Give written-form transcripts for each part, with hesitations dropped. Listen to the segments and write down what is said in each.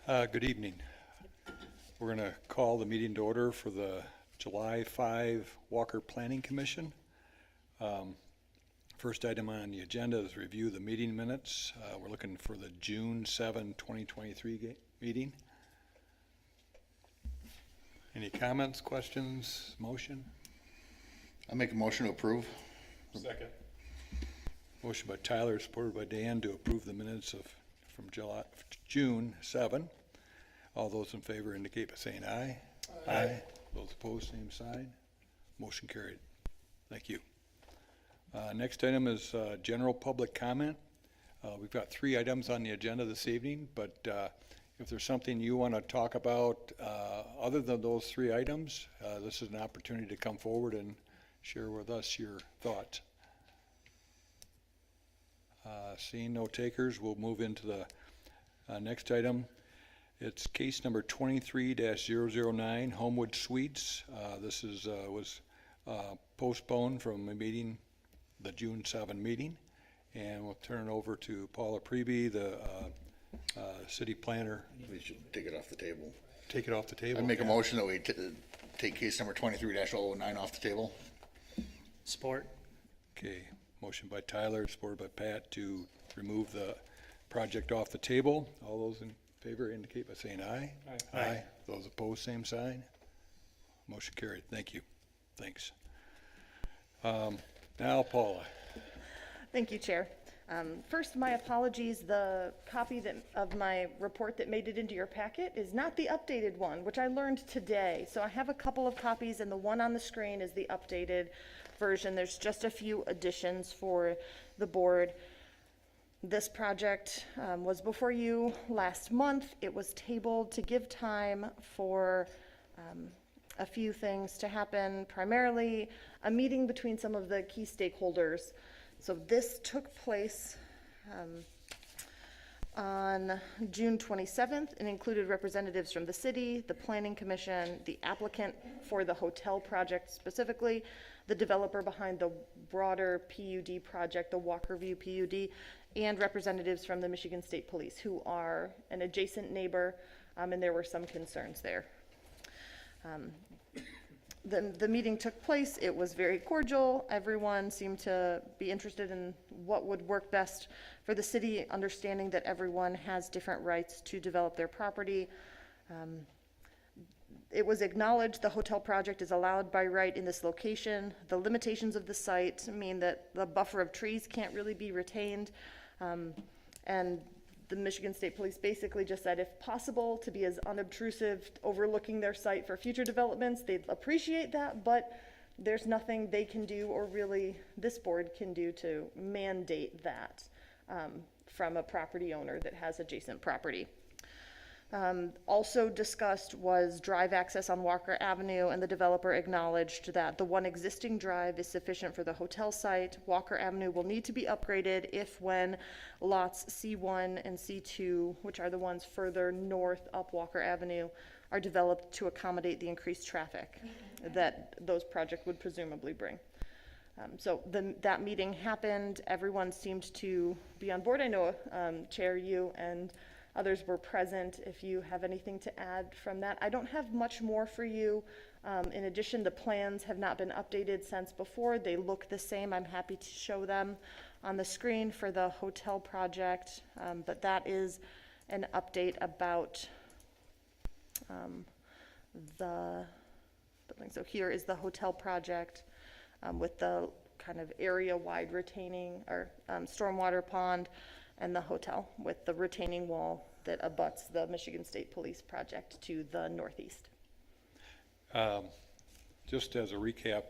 Good evening. We're going to call the meeting to order for the July 5 Walker Planning Commission. First item on the agenda is review the meeting minutes. We're looking for the June 7, 2023 meeting. Any comments, questions, motion? I make a motion to approve. Second. Motion by Tyler, supported by Dan, to approve the minutes from June 7. All those in favor indicate by saying aye. Aye. Those opposed, same sign. Motion carried. Thank you. Next item is general public comment. We've got 3 items on the agenda this evening, but if there's something you want to talk about other than those 3 items, this is an opportunity to come forward and share with us your thoughts. Seeing no takers, we'll move into the next item. It's case number 23-009, Homewood Suites. This was postponed from a meeting, the June 7 meeting, and we'll turn it over to Paula Preby, the city planner. We should take it off the table. Take it off the table? I make a motion that we take case number 23-009 off the table. Support. Okay, motion by Tyler, supported by Pat, to remove the project off the table. All those in favor indicate by saying aye. Aye. Aye. Those opposed, same sign. Motion carried. Thank you. Thanks. Now, Paula. Thank you, Chair. First, my apologies. The copy of my report that made it into your packet is not the updated one, which I learned today. So I have a couple of copies, and the one on the screen is the updated version. There's just a few additions for the board. This project was before you last month. It was tabled to give time for a few things to happen, primarily a meeting between some of the key stakeholders. So this took place on June 27th and included representatives from the city, the planning commission, the applicant for the hotel project specifically, the developer behind the broader PUD project, the Walkerview PUD, and representatives from the Michigan State Police, who are an adjacent neighbor, and there were some concerns there. The meeting took place. It was very cordial. Everyone seemed to be interested in what would work best for the city, understanding that everyone has different rights to develop their property. It was acknowledged the hotel project is allowed by right in this location. The limitations of the site mean that the buffer of trees can't really be retained. And the Michigan State Police basically just said, if possible, to be as unobtrusive, overlooking their site for future developments. They'd appreciate that, but there's nothing they can do, or really this board can do, to mandate that from a property owner that has adjacent property. Also discussed was drive access on Walker Avenue, and the developer acknowledged that the one existing drive is sufficient for the hotel site. Walker Avenue will need to be upgraded if when lots C1 and C2, which are the ones further north up Walker Avenue, are developed to accommodate the increased traffic that those projects would presumably bring. So that meeting happened. Everyone seemed to be on board. I know Chair, you and others were present. If you have anything to add from that. I don't have much more for you. In addition, the plans have not been updated since before. They look the same. I'm happy to show them on the screen for the hotel project. But that is an update about the building. So here is the hotel project with the kind of area-wide retaining or stormwater pond, and the hotel with the retaining wall that abuts the Michigan State Police project to the northeast. Just as a recap,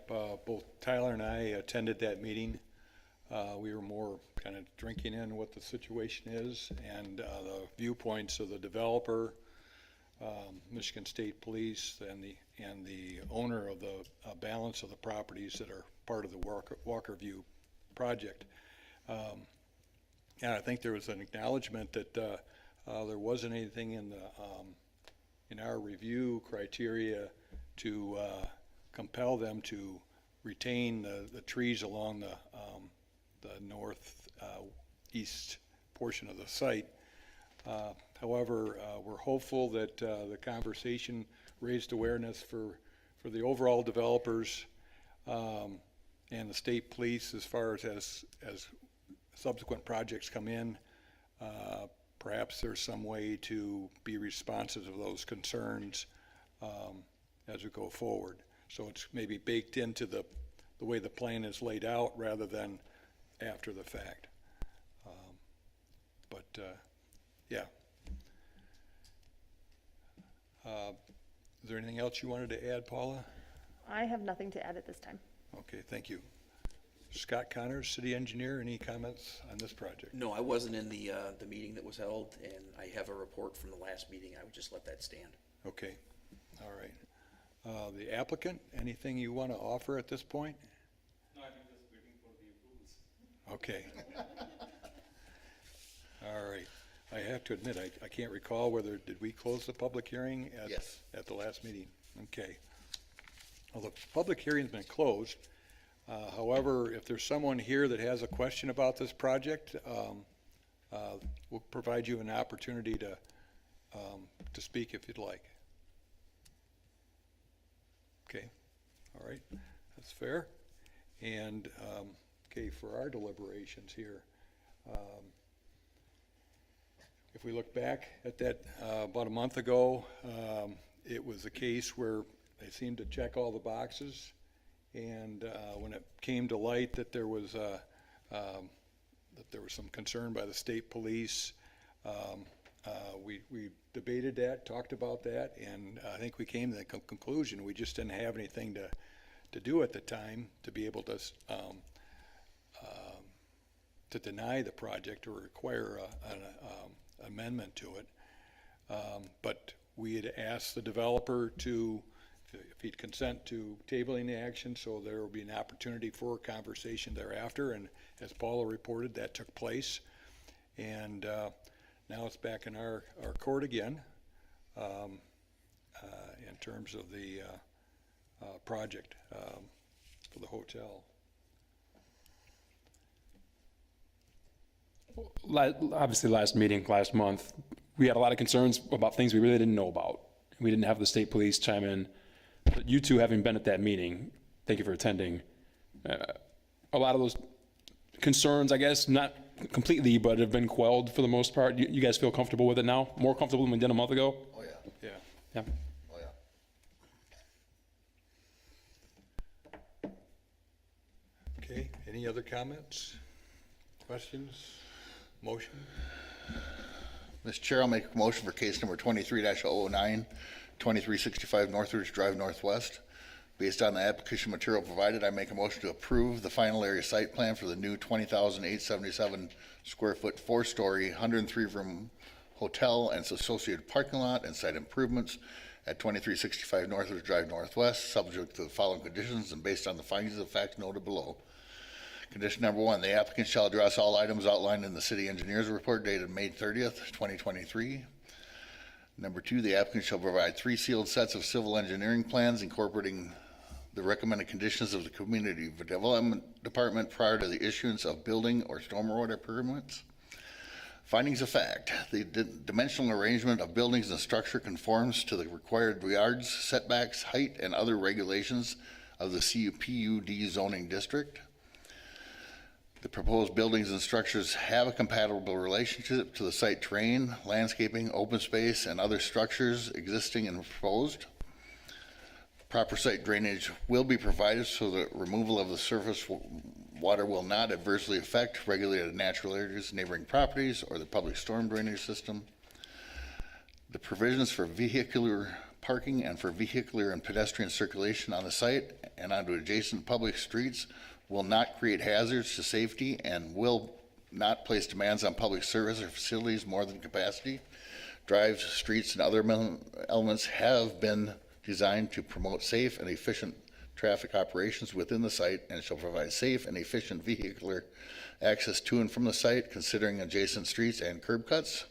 both Tyler and I attended that meeting. We were more kind of drinking in what the situation is, and the viewpoints of the developer, Michigan State Police, and the owner of the balance of the properties that are part of the Walkerview project. And I think there was an acknowledgement that there wasn't anything in our review criteria to compel them to retain the trees along the north east portion of the site. However, we're hopeful that the conversation raised awareness for the overall developers and the state police as far as subsequent projects come in. Perhaps there's some way to be responsive to those concerns as we go forward. So it's maybe baked into the way the plan is laid out rather than after the fact. Yeah. Is there anything else you wanted to add, Paula? I have nothing to add at this time. Okay, thank you. Scott Connors, city engineer, any comments on this project? No, I wasn't in the meeting that was held, and I have a report from the last meeting. I would just let that stand. Okay, all right. The applicant, anything you want to offer at this point? No, I'm just waiting for the approvals. Okay. All right. I have to admit, I can't recall whether, did we close the public hearing Yes. at the last meeting? Okay. Well, the public hearing's been closed. However, if there's someone here that has a question about this project, we'll provide you an opportunity to speak if you'd like. Okay, all right, that's fair. And, okay, for our deliberations here, if we look back at that about a month ago, it was a case where they seemed to check all the boxes. And when it came to light that there was some concern by the state police, we debated that, talked about that, and I think we came to the conclusion we just didn't have anything to do at the time to be able to deny the project or require an amendment to it. But we had asked the developer if he'd consent to tabling the action, so there will be an opportunity for a conversation thereafter, and as Paula reported, that took place. And now it's back in our court again in terms of the project for the hotel. Obviously, last month, we had a lot of concerns about things we really didn't know about. We didn't have the state police chime in. But you two, having been at that meeting, thank you for attending. A lot of those concerns, I guess, not completely, but have been quelled for the most part. You guys feel comfortable with it now? More comfortable than we did a month ago? Oh, yeah. Yeah. Yeah. Oh, yeah. Okay, any other comments, questions, motion? Mr. Chair, I'll make a motion for case number 23-009, 2365 Northridge Drive Northwest. Based on the application material provided, I make a motion to approve the final area site plan for the new 20,877 square foot, 4-story, 103-room hotel and its associated parking lot and site improvements at 2365 Northridge Drive Northwest, subject to the following conditions and based on the findings of fact noted below. Condition number 1, the applicant shall address all items outlined in the city engineer's report dated May 30th, 2023. Number 2, the applicant shall provide 3 sealed sets of civil engineering plans incorporating the recommended conditions of the Community Development Department prior to the issuance of building or stormwater permits. Findings of fact, the dimensional arrangement of buildings and structure conforms to the required yards, setbacks, height, and other regulations of the CUPUD zoning district. The proposed buildings and structures have a compatible relationship to the site terrain, landscaping, open space, and other structures existing and proposed. Proper site drainage will be provided so that removal of the surface water will not adversely affect regulated natural areas, neighboring properties, or the public storm drainage system. The provisions for vehicular parking and for vehicular and pedestrian circulation on the site and onto adjacent public streets will not create hazards to safety and will not place demands on public service or facilities more than capacity. Drives, streets, and other elements have been designed to promote safe and efficient traffic operations within the site and shall provide safe and efficient vehicular access to and from the site, considering adjacent streets and curb cuts.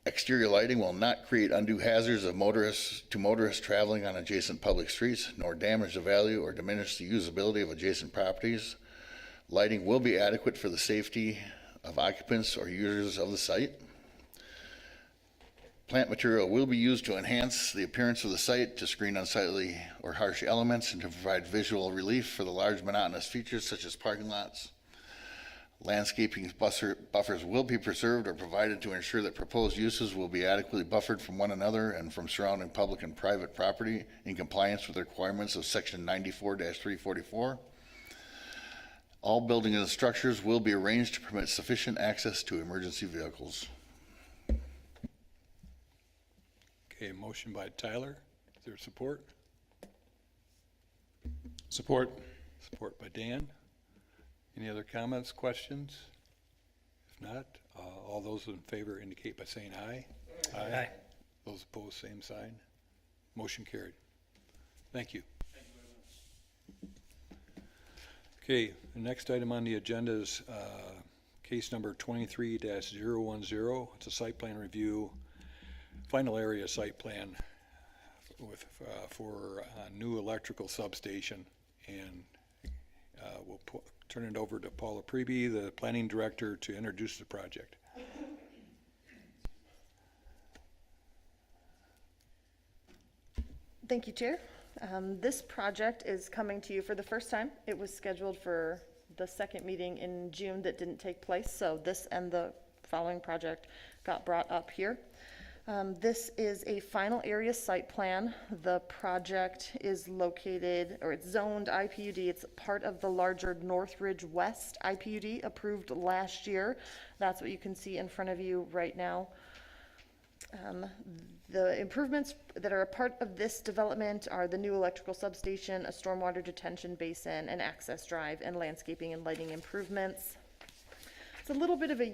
Exterior lighting will not create undue hazards of motorists traveling on adjacent public streets, nor damage the value or diminish the usability of adjacent properties. Lighting will be adequate for the safety of occupants or users of the site. Plant material will be used to enhance the appearance of the site, to screen unsightly or harsh elements, and to provide visual relief for the large monotonous features such as parking lots. Landscaping buffers will be preserved or provided to ensure that proposed uses will be adequately buffered from one another and from surrounding public and private property in compliance with the requirements of Section 94-344. All buildings and structures will be arranged to permit sufficient access to emergency vehicles. Okay, motion by Tyler. Is there support? Support. Support by Dan. Any other comments, questions? If not, all those in favor indicate by saying aye. Aye. Those opposed, same sign. Motion carried. Thank you. Okay, the next item on the agenda is case number 23-010. It's a site plan review, final area site plan for a new electrical substation. And we'll turn it over to Paula Preby, the planning director, to introduce the project. Thank you, Chair. This project is coming to you for the first time. It was scheduled for the second meeting in June that didn't take place, so this and the following project got brought up here. This is a final area site plan. The project is located, or it's zoned IPUD. It's part of the larger Northridge West IPUD approved last year. That's what you can see in front of you right now. The improvements that are a part of this development are the new electrical substation, a stormwater detention basin, an access drive, and landscaping and lighting improvements. It's a little bit of a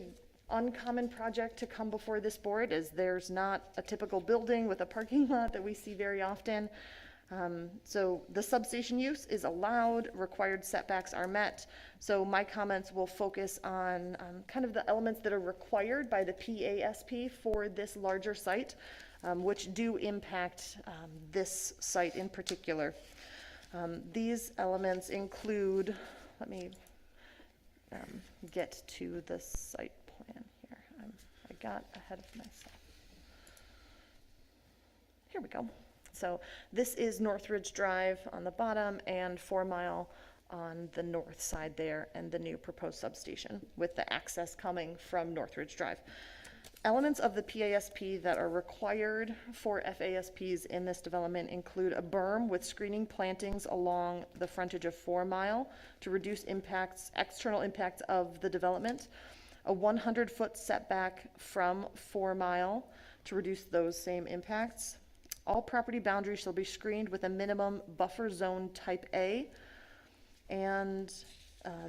uncommon project to come before this board, as there's not a typical building with a parking lot that we see very often. So the substation use is allowed, required setbacks are met. So my comments will focus on kind of the elements that are required by the FASP for this larger site, which do impact this site in particular. These elements include, let me get to the site plan here. I got ahead of myself. Here we go. So this is Northridge Drive on the bottom and 4 Mile on the north side there, and the new proposed substation with the access coming from Northridge Drive. Elements of the FASP that are required for FASPs in this development include a berm with screening plantings along the frontage of 4 Mile to reduce impacts, external impacts of the development, a 100-foot setback from 4 Mile to reduce those same impacts. All property boundaries shall be screened with a minimum buffer zone type A, and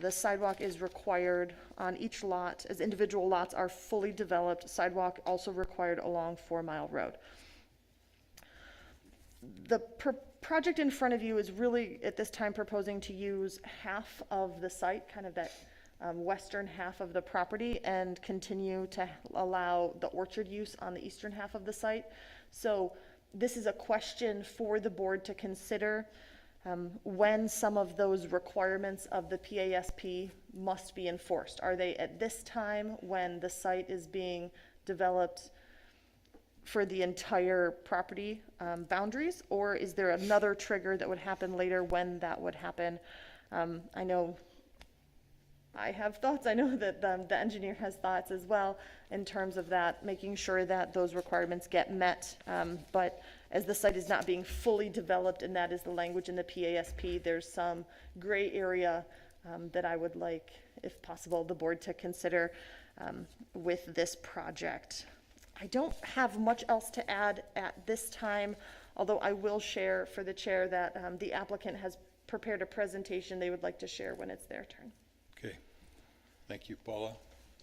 the sidewalk is required on each lot, as individual lots are fully developed. Sidewalk also required along 4 Mile Road. The project in front of you is really, at this time, proposing to use half of the site, kind of that western half of the property, and continue to allow the orchard use on the eastern half of the site. So this is a question for the board to consider when some of those requirements of the FASP must be enforced. Are they at this time when the site is being developed for the entire property boundaries, or is there another trigger that would happen later when that would happen? I know I have thoughts. I know that the engineer has thoughts as well in terms of that, making sure that those requirements get met. But as the site is not being fully developed, and that is the language in the FASP, there's some gray area that I would like, if possible, the board to consider with this project. I don't have much else to add at this time, although I will share for the chair that the applicant has prepared a presentation they would like to share when it's their turn. Okay. Thank you, Paula.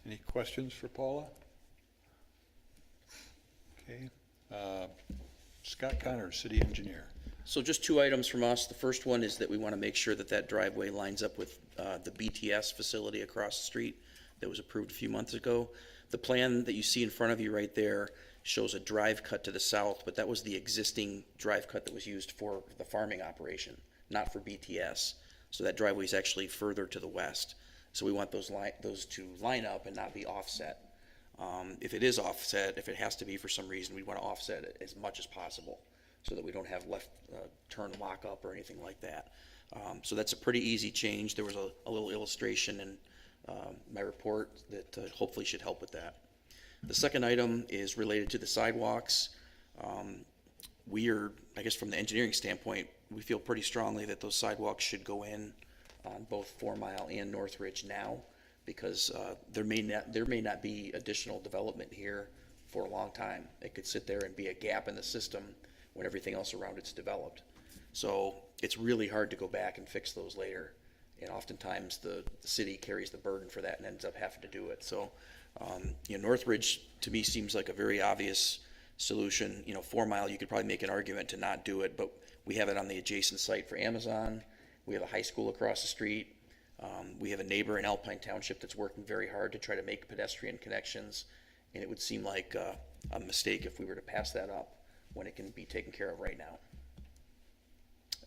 Any questions for Paula? Okay. Scott Connor, city engineer. So just 2 items from us. The first one is that we want to make sure that that driveway lines up with the BTS facility across the street that was approved a few months ago. The plan that you see in front of you right there shows a drive cut to the south, but that was the existing drive cut that was used for the farming operation, not for BTS. So that driveway is actually further to the west. So we want those to line up and not be offset. If it is offset, if it has to be for some reason, we want to offset it as much as possible so that we don't have left turn lockup or anything like that. So that's a pretty easy change. There was a little illustration in my report that hopefully should help with that. The second item is related to the sidewalks. We are, I guess from the engineering standpoint, we feel pretty strongly that those sidewalks should go in on both 4 Mile and Northridge now, because there may not be additional development here for a long time. It could sit there and be a gap in the system when everything else around it's developed. So it's really hard to go back and fix those later. And oftentimes the city carries the burden for that and ends up having to do it. So, Northridge to me seems like a very obvious solution. 4 Mile, you could probably make an argument to not do it, but we have it on the adjacent site for Amazon. We have a high school across the street. We have a neighbor in Alpine Township that's working very hard to try to make pedestrian connections. And it would seem like a mistake if we were to pass that up when it can be taken care of right now.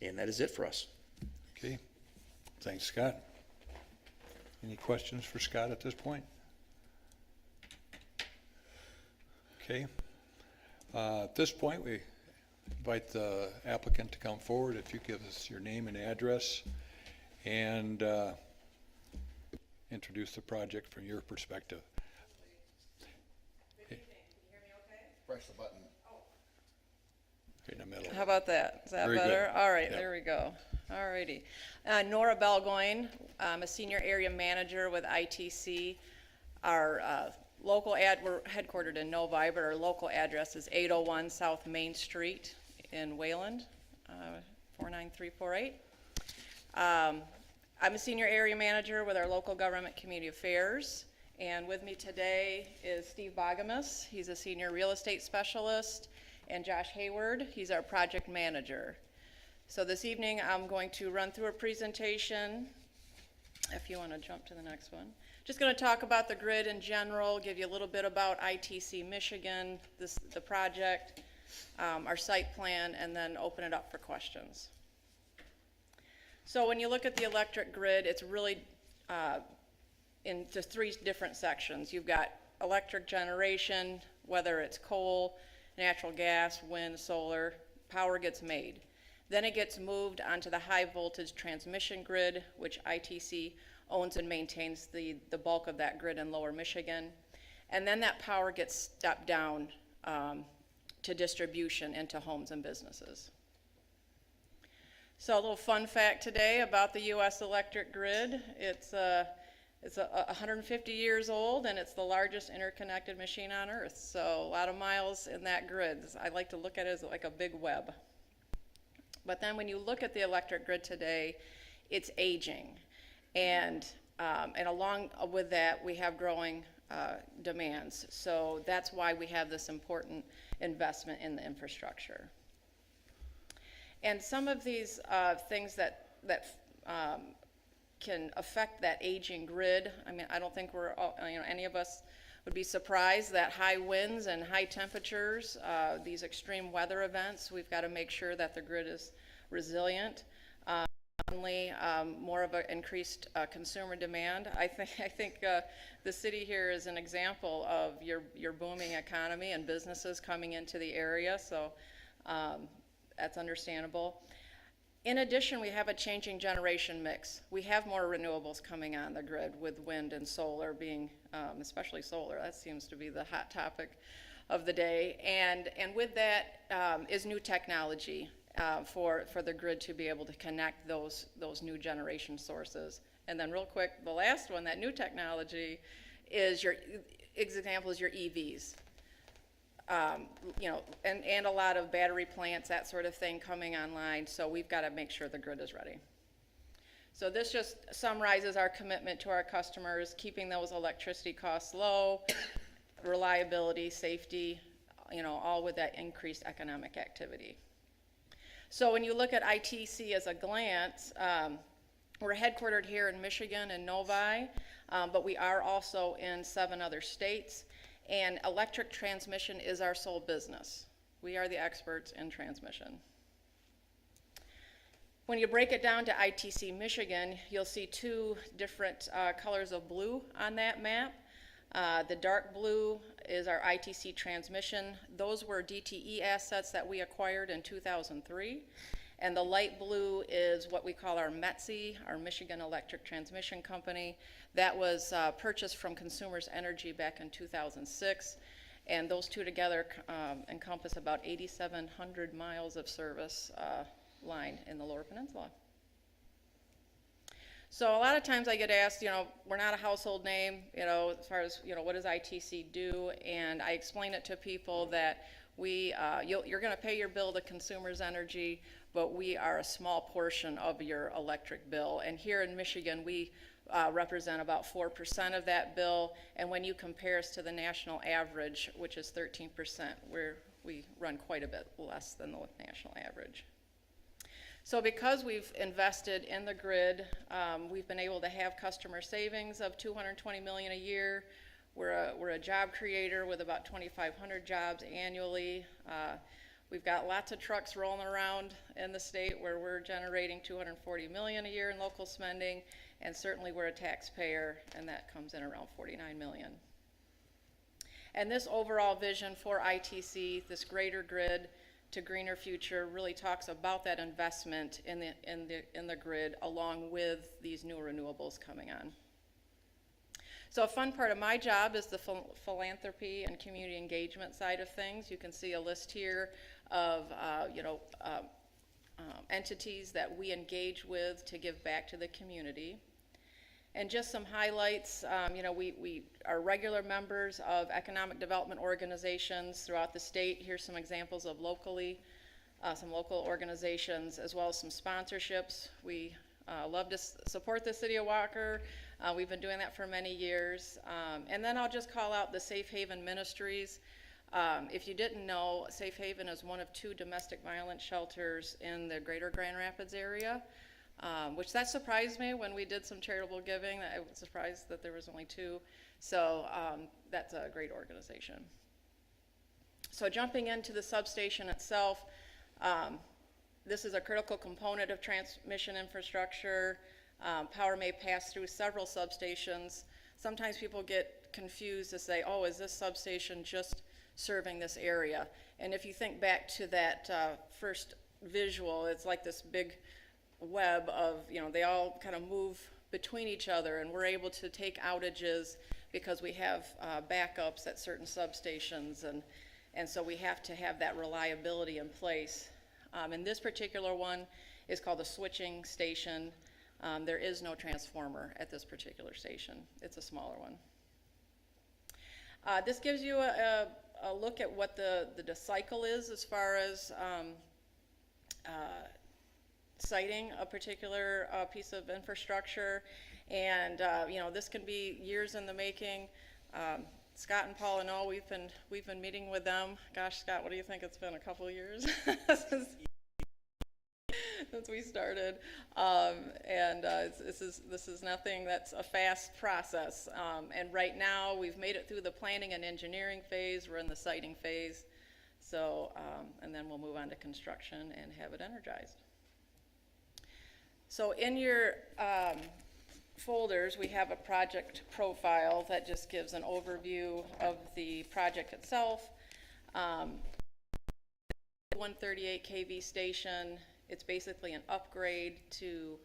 And that is it for us. Okay, thanks, Scott. Any questions for Scott at this point? Okay, at this point, we invite the applicant to come forward. If you give us your name and address and introduce the project from your perspective. Press the button. Right in the middle. How about that? Is that Very better? good. All right, Yep. there we go. All righty. Nora Belgoin, I'm a senior area manager with ITC. Our we're headquartered in Novi, but our local address is 801 South Main Street in Wayland, 49348. I'm a senior area manager with our local government community affairs. And with me today is Steve Bogamus. He's a senior real estate specialist. And Josh Hayward, he's our project manager. So this evening I'm going to run through a presentation. If you want to jump to the next one. Just going to talk about the grid in general, give you a little bit about ITC Michigan, the project, our site plan, and then open it up for questions. So when you look at the electric grid, it's really in just 3 different sections. You've got electric generation, whether it's coal, natural gas, wind, solar, power gets made. Then it gets moved onto the high voltage transmission grid, which ITC owns and maintains the bulk of that grid in Lower Michigan. And then that power gets stepped down to distribution into homes and businesses. So a little fun fact today about the U.S. electric grid. It's 150 years old, and it's the largest interconnected machine on Earth. So a lot of miles in that grid. I like to look at it as like a big web. But then when you look at the electric grid today, it's aging. And along with that, we have growing demands. So that's why we have this important investment in the infrastructure. And some of these things that can affect that aging grid. I mean, I don't think we're all, any of us would be surprised that high winds and high temperatures, these extreme weather events, we've got to make sure that the grid is resilient. Certainly, more of an increased consumer demand. I think the city here is an example of your booming economy and businesses coming into the area, so that's understandable. In addition, we have a changing generation mix. We have more renewables coming on the grid, with wind and solar being, especially solar. That seems to be the hot topic of the day. And with that is new technology for the grid to be able to connect those new generation sources. And then real quick, the last one, that new technology is your EVs. And a lot of battery plants, that sort of thing coming online, so we've got to make sure the grid is ready. So this just summarizes our commitment to our customers, keeping those electricity costs low, reliability, safety, all with that increased economic activity. So when you look at ITC as a glance, we're headquartered here in Michigan and Novi, but we are also in 7 other states. And electric transmission is our sole business. We are the experts in transmission. When you break it down to ITC Michigan, you'll see two different colors of blue on that map. The dark blue is our ITC transmission. Those were DTE assets that we acquired in 2003. And the light blue is what we call our METC, our Michigan Electric Transmission Company. That was purchased from Consumers Energy back in 2006. And those two together encompass about 8,700 miles of service line in the Lower Peninsula. So a lot of times I get asked, we're not a household name, as far as, what does ITC do? And I explain it to people that you're going to pay your bill to Consumers Energy, but we are a small portion of your electric bill. And here in Michigan, we represent about 4% of that bill. And when you compare us to the national average, which is 13%, we run quite a bit less than the national average. So because we've invested in the grid, we've been able to have customer savings of $220 million a year. We're a job creator with about 2,500 jobs annually. We've got lots of trucks rolling around in the state where we're generating $240 million a year in local spending, and certainly we're a taxpayer, and that comes in around $49 million. And this overall vision for ITC, this greater grid to greener future, really talks about that investment in the grid along with these new renewables coming on. So a fun part of my job is the philanthropy and community engagement side of things. You can see a list here of entities that we engage with to give back to the community. And just some highlights, we are regular members of economic development organizations throughout the state. Here's some examples of some local organizations, as well as some sponsorships. We love to support the city of Walker. We've been doing that for many years. And then I'll just call out the Safe Haven Ministries. If you didn't know, Safe Haven is one of 2 domestic violence shelters in the greater Grand Rapids area. Which that surprised me when we did some charitable giving. I was surprised that there was only 2. So that's a great organization. So jumping into the substation itself, this is a critical component of transmission infrastructure. Power may pass through several substations. Sometimes people get confused to say, oh, is this substation just serving this area? And if you think back to that first visual, it's like this big web of, they all kind of move between each other, and we're able to take outages because we have backups at certain substations, and so we have to have that reliability in place. And this particular one is called a switching station. There is no transformer at this particular station. It's a smaller one. This gives you a look at what the cycle is as far as siting a particular piece of infrastructure, and this can be years in the making. Scott and Paula know we've been meeting with them. Gosh, Scott, what do you think? It's been a couple of years since we started, this is nothing that's a fast process. And right now we've made it through the planning and engineering phase. We're in the siting phase, so and then we'll move on to construction and have it energized. So in your folders, we have a project profile that just gives an overview of the project itself. 138 kV station, it's basically an upgrade to,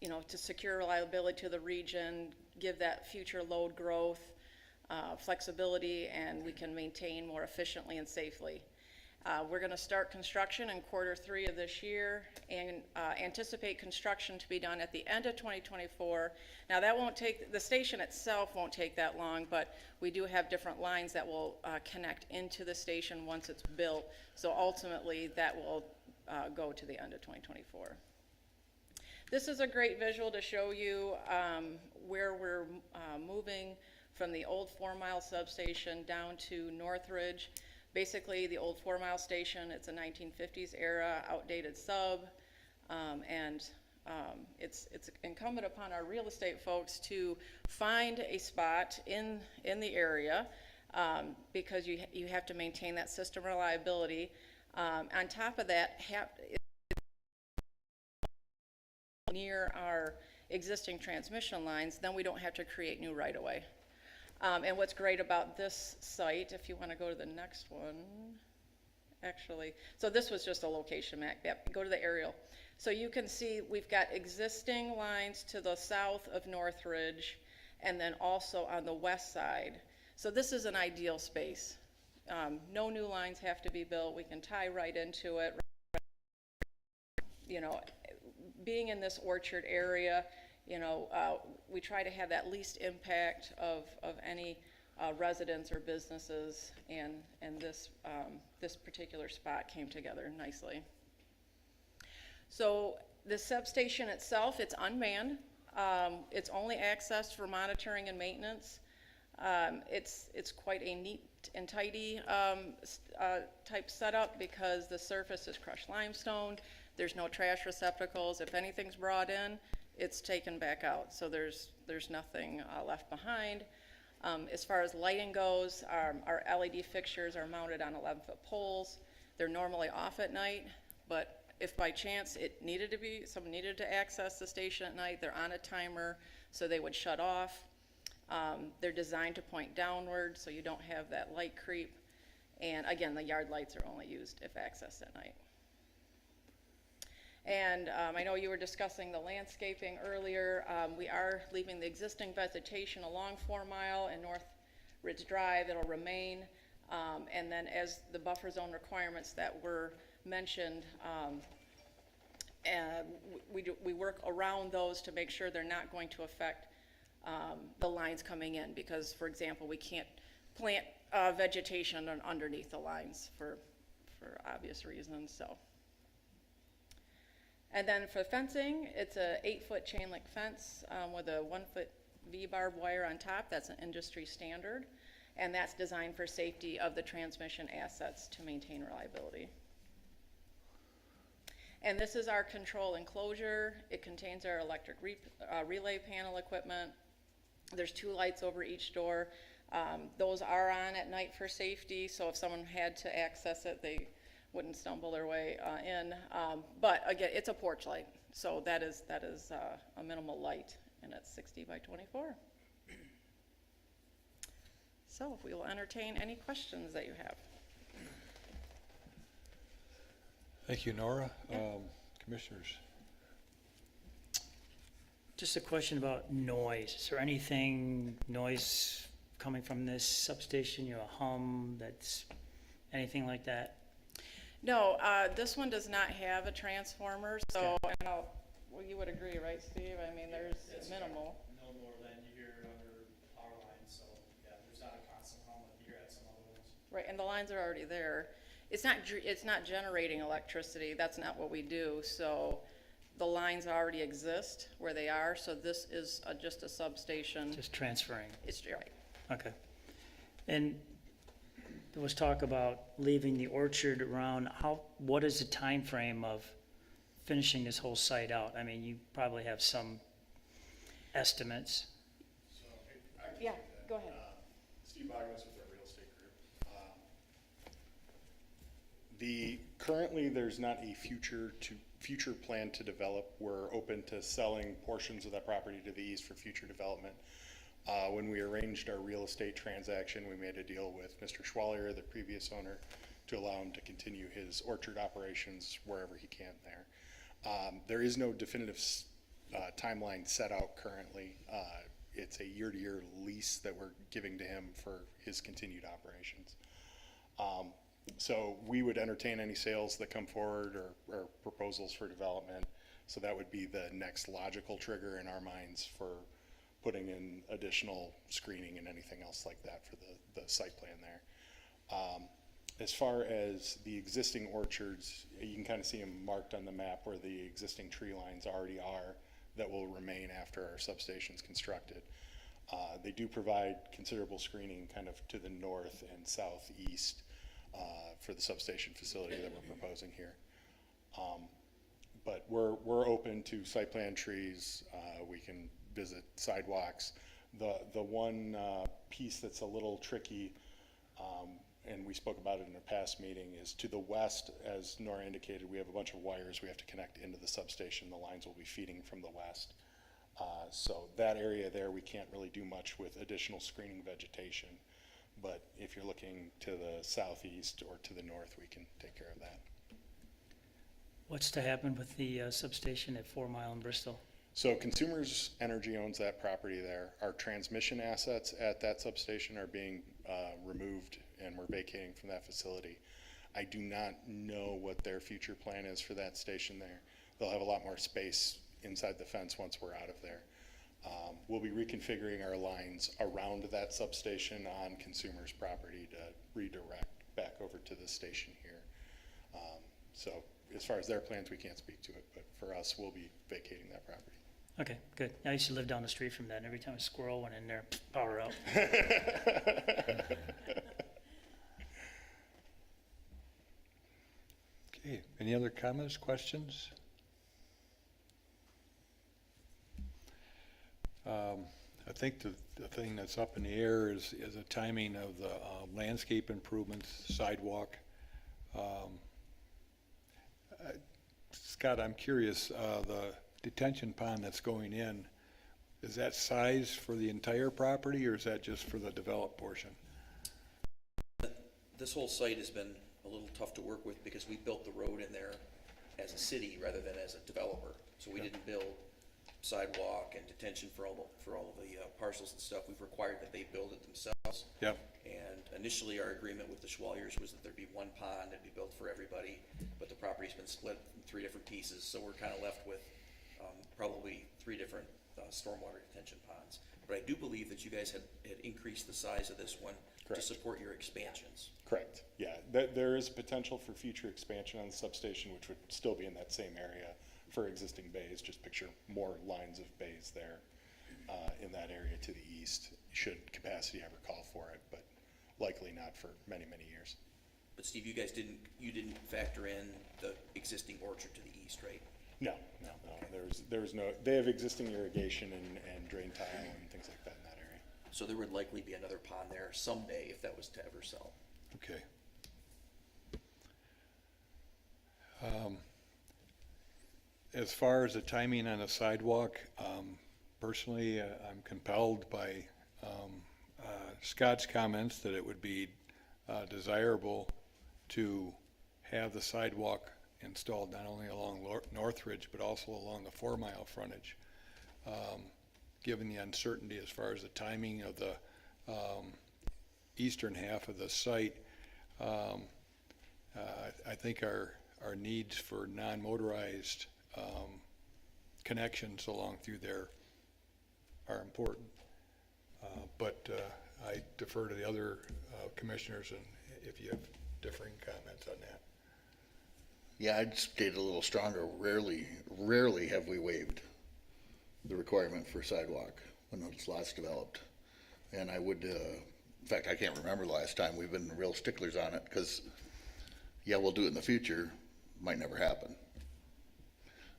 to secure reliability to the region, give that future load growth, flexibility, and we can maintain more efficiently and safely. We're going to start construction in Q3 of this year and anticipate construction to be done at the end of 2024. Now that the station itself won't take that long, but we do have different lines that will connect into the station once it's built. So ultimately that will go to the end of 2024. This is a great visual to show you where we're moving from the old 4-mile substation down to Northridge. Basically, the old 4-mile station, it's a 1950s era outdated sub, and it's incumbent upon our real estate folks to find a spot in the area because you have to maintain that system reliability. On top of that, near our existing transmission lines, then we don't have to create new right-of-way. And what's great about this site, if you want to go to the next one, actually, so this was just a location map. Yep, go to the aerial. So you can see we've got existing lines to the south of Northridge, and then also on the west side. So this is an ideal space. No new lines have to be built. We can tie right into it. You know, being in this orchard area, you know, we try to have that least impact of any residents or businesses, and this particular spot came together nicely. So the substation itself, it's unmanned. It's only accessed for monitoring and maintenance. It's quite a neat and tidy type setup because the surface is crushed limestone. There's no trash receptacles. If anything's brought in, it's taken back out. So there's nothing left behind. As far as lighting goes, our LED fixtures are mounted on 11-foot poles. They're normally off at night, but if by chance someone needed to access the station at night, they're on a timer, so they would shut off. They're designed to point downward, so you don't have that light creep. And again, the yard lights are only used if accessed at night. And I know you were discussing the landscaping earlier. We are leaving the existing vegetation along 4 Mile and Northridge Drive. It'll remain. And then as the buffer zone requirements that were mentioned, and we work around those to make sure they're not going to affect the lines coming in, because, for example, we can't plant vegetation underneath the lines for obvious reasons. So, and then for fencing, it's a 8-foot chain link fence with a 1-foot V-barbed wire on top. That's an industry standard, and that's designed for safety of the transmission assets to maintain reliability. And this is our control enclosure. It contains our electric relay panel equipment. There's 2 lights over each door. Those are on at night for safety, so if someone had to access it, they wouldn't stumble their way in. But again, it's a porch light, so that is a minimal light, and it's 60 by 24. So we will entertain any questions that you have. Thank you, Nora. Commissioners? Just a question about noise. Is there anything, noise coming from this substation, you know, a hum, that's anything like that? No, this one does not have a transformer, so well, you would agree, right, Steve? I mean, there's minimal. No more than you hear under power lines, so yeah, there's not a constant hum like you hear at some other ones. Right, and the lines are already there. It's not generating electricity. That's not what we do. So the lines already exist where they are. So this is just a substation. Just transferring? It's right. Okay. And there was talk about leaving the orchard around. What is the time frame of finishing this whole site out? I mean, you probably have some estimates. So I can Yeah, take that. go ahead. Steve Bogmus with our real estate group. Currently there's not a future plan to develop. We're open to selling portions of that property to the east for future development. When we arranged our real estate transaction, we made a deal with Mr. Schwalier, the previous owner, to allow him to continue his orchard operations wherever he can there. There is no definitive timeline set out currently. It's a year-to-year lease that we're giving to him for his continued operations. So we would entertain any sales that come forward or proposals for development. So that would be the next logical trigger in our minds for putting in additional screening and anything else like that for the site plan there. As far as the existing orchards, you can kind of see them marked on the map where the existing tree lines already are that will remain after our substation's constructed. They do provide considerable screening kind of to the north and southeast for the substation facility that we're proposing here. But we're open to site plan trees. We can visit sidewalks. The one piece that's a little tricky and we spoke about it in a past meeting, is to the west, as Nora indicated, we have a bunch of wires we have to connect into the substation. The lines will be feeding from the west. So that area there, we can't really do much with additional screening vegetation. But if you're looking to the southeast or to the north, we can take care of that. What's to happen with the substation at 4 Mile and Bristol? So Consumers Energy owns that property there. Our transmission assets at that substation are being removed, and we're vacating from that facility. I do not know what their future plan is for that station there. They'll have a lot more space inside the fence once we're out of there. We'll be reconfiguring our lines around that substation on Consumers property to redirect back over to the station here. So as far as their plans, we can't speak to it, but for us, we'll be vacating that property. Okay, good. I used to live down the street from that, and every time a squirrel went in there, power out. Okay, any other comments, questions? I think the thing that's up in the air is the timing of the landscape improvements, sidewalk. Scott, I'm curious, the detention pond that's going in, is that size for the entire property, or is that just for the developed portion? This whole site has been a little tough to work with because we built the road in there as a city rather than as a developer. So we didn't build sidewalk and detention for all of the parcels and stuff. We've required that they build it themselves. Yep. And initially, our agreement with the Schwaliers was that there'd be one pond that'd be built for everybody, but the property's been split in 3 different pieces, so we're kind of left with probably 3 different stormwater detention ponds. But I do believe that you guys had increased the size of this one Correct. to support your expansions. Correct, yeah. There is potential for future expansion on the substation, which would still be in that same area for existing bays. Just picture more lines of bays there in that area to the east, should capacity ever call for it, but likely not for many, many years. But Steve, you guys didn't factor in the existing orchard to the east, right? No. There was no, they have existing irrigation and drain tile and things like that in that area. So there would likely be another pond there someday if that was to ever sell. Okay. As far as the timing on the sidewalk, personally, I'm compelled by Scott's comments that it would be desirable to have the sidewalk installed not only along Northridge, but also along the 4 Mile frontage. Given the uncertainty as far as the timing of the eastern half of the site, I think our needs for non-motorized connections along through there are important. But I defer to the other commissioners, and if you have differing comments on that. Yeah, I'd state a little stronger. Rarely have we waived the requirement for sidewalk when it's last developed. And I would, in fact, I can't remember the last time. We've been real sticklers on it because, yeah, we'll do it in the future. Might never happen.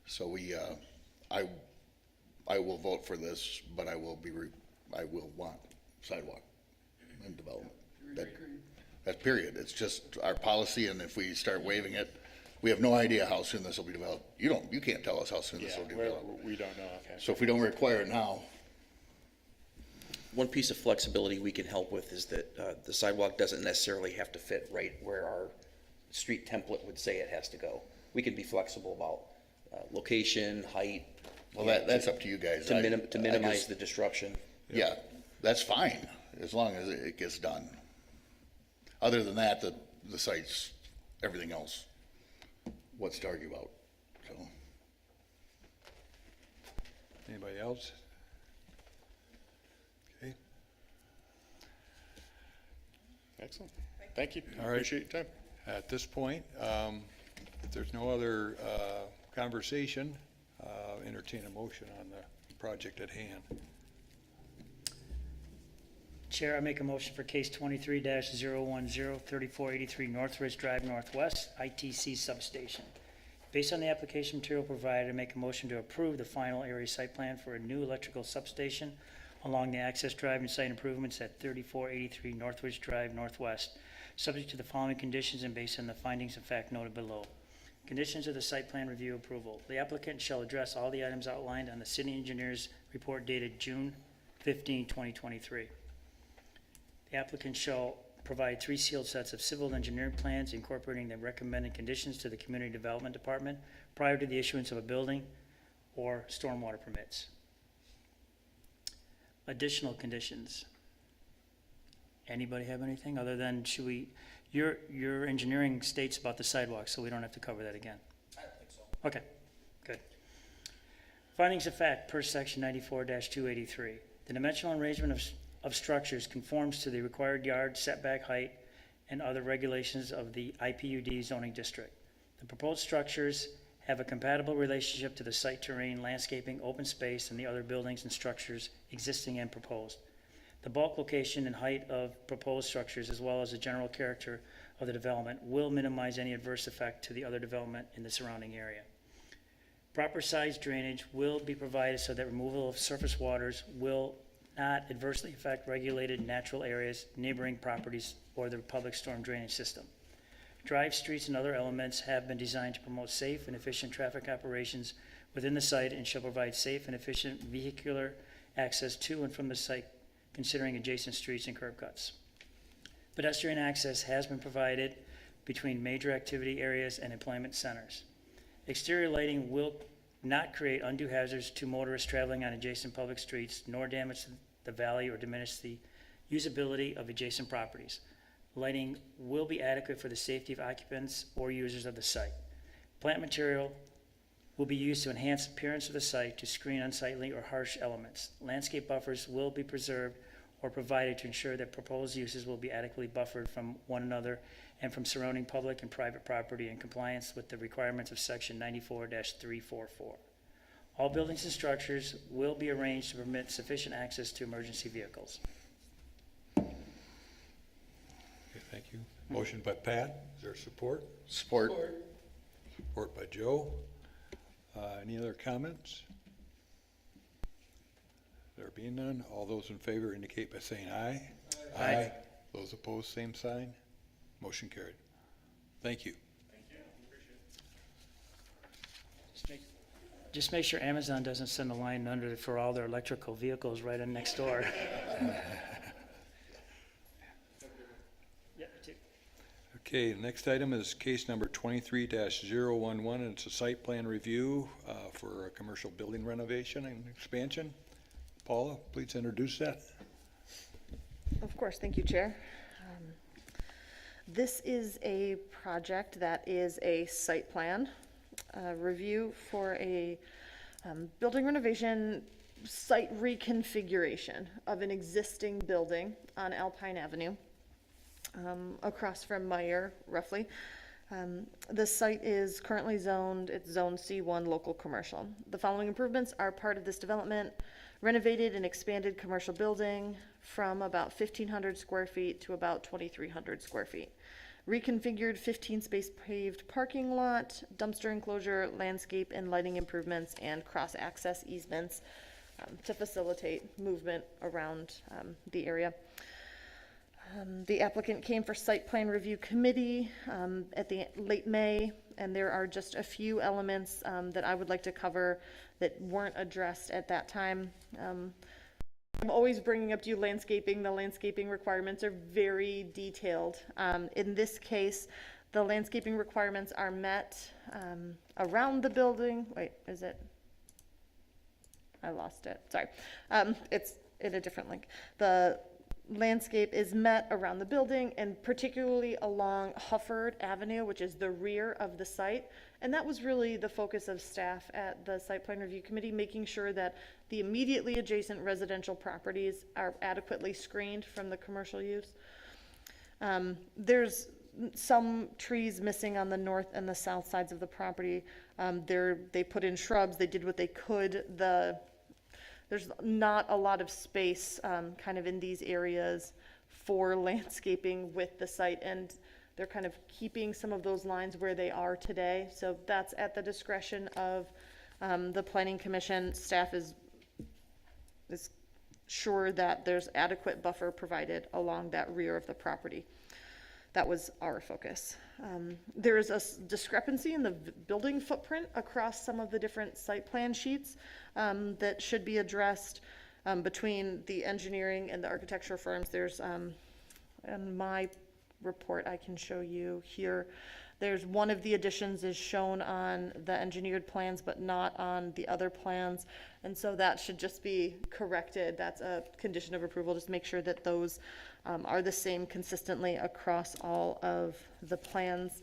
So I will vote for this, but I will want sidewalk and development. That's period. It's just our policy, and if we start waiving it, we have no idea how soon this will be developed. You can't tell us how soon this will be developed. We don't know offhand. So if we don't require it now, One piece of flexibility we can help with is that the sidewalk doesn't necessarily have to fit right where our street template would say it has to go. We can be flexible about location, height. well, that's up to you guys. To I minimize just- the disruption. Yeah, that's fine, as long as it gets done. Other than that, the site's, everything else, what's to argue about, so. Anybody else? Okay. Excellent. Thank you. All right. Appreciate your time. At this point, if there's no other conversation, entertain a motion on the project at hand. Chair, I make a motion for case 23-010, 3483 Northridge Drive Northwest, ITC Substation. Based on the application material provided, I make a motion to approve the final area site plan for a new electrical substation along the access drive and site improvements at 3483 Northridge Drive Northwest, subject to the following conditions and based on the findings of fact noted below. Conditions of the site plan review approval. The applicant shall address all the items outlined on the city engineer's report dated June 15, 2023. The applicant shall provide 3 sealed sets of civil engineering plans incorporating the recommended conditions to the Community Development Department prior to the issuance of a building or stormwater permits. Additional conditions. Anybody have anything other than should we, your engineering states about the sidewalks, so we don't have to cover that again? I don't think so. Okay, good. Findings of fact per section 94-283. The dimensional arrangement of structures conforms to the required yard setback height and other regulations of the IPUD zoning district. The proposed structures have a compatible relationship to the site terrain, landscaping, open space, and the other buildings and structures existing and proposed. The bulk location and height of proposed structures, as well as the general character of the development, will minimize any adverse effect to the other development in the surrounding area. Proper size drainage will be provided so that removal of surface waters will not adversely affect regulated natural areas, neighboring properties, or the public storm drainage system. Drive, streets, and other elements have been designed to promote safe and efficient traffic operations within the site and shall provide safe and efficient vehicular access to and from the site, considering adjacent streets and curb cuts. Pedestrian access has been provided between major activity areas and employment centers. Exterior lighting will not create undue hazards to motorists traveling on adjacent public streets, nor damage the value or diminish the usability of adjacent properties. Lighting will be adequate for the safety of occupants or users of the site. Plant material will be used to enhance the appearance of the site to screen unsightly or harsh elements. Landscape buffers will be preserved or provided to ensure that proposed uses will be adequately buffered from one another and from surrounding public and private property in compliance with the requirements of section 94-344. All buildings and structures will be arranged to permit sufficient access to emergency vehicles. Okay, thank you. Motion by Pat, is there support? Support. Support by Joe. Any other comments? There being none, all those in favor indicate by saying aye. Aye. Those opposed, same sign. Motion carried. Thank you. Just make sure Amazon doesn't send a line under for all their electrical vehicles right in next door. Okay, the next item is case number 23-011, and it's a site plan review for a commercial building renovation and expansion. Paula, please introduce that. Of course, thank you, Chair. This is a project that is a site plan review for a building renovation site reconfiguration of an existing building on Alpine Avenue, across from Meyer, roughly. The site is currently zoned, it's Zone C1 local commercial. The following improvements are part of this development: renovated and expanded commercial building from about 1,500 square feet to about 2,300 square feet. Reconfigured 15-space paved parking lot, dumpster enclosure, landscape and lighting improvements, and cross-access easements to facilitate movement around the area. The applicant came for site plan review committee at the late May, and there are just a few elements that I would like to cover that weren't addressed at that time. I'm always bringing up to you landscaping. The landscaping requirements are very detailed. In this case, the landscaping requirements are met around the building. Wait, is it? I lost it. Sorry. It's in a different link. The landscape is met around the building and particularly along Hufford Avenue, which is the rear of the site. And that was really the focus of staff at the site plan review committee, making sure that the immediately adjacent residential properties are adequately screened from the commercial use. There's some trees missing on the north and the south sides of the property. They put in shrubs, they did what they could. There's not a lot of space kind of in these areas for landscaping with the site, and they're kind of keeping some of those lines where they are today. So that's at the discretion of the planning commission. Staff is sure that there's adequate buffer provided along that rear of the property. That was our focus. There is a discrepancy in the building footprint across some of the different site plan sheets that should be addressed between the engineering and the architectural firms. There's, in my report I can show you here, there's one of the additions is shown on the engineered plans but not on the other plans, and so that should just be corrected. That's a condition of approval, just make sure that those are the same consistently across all of the plans.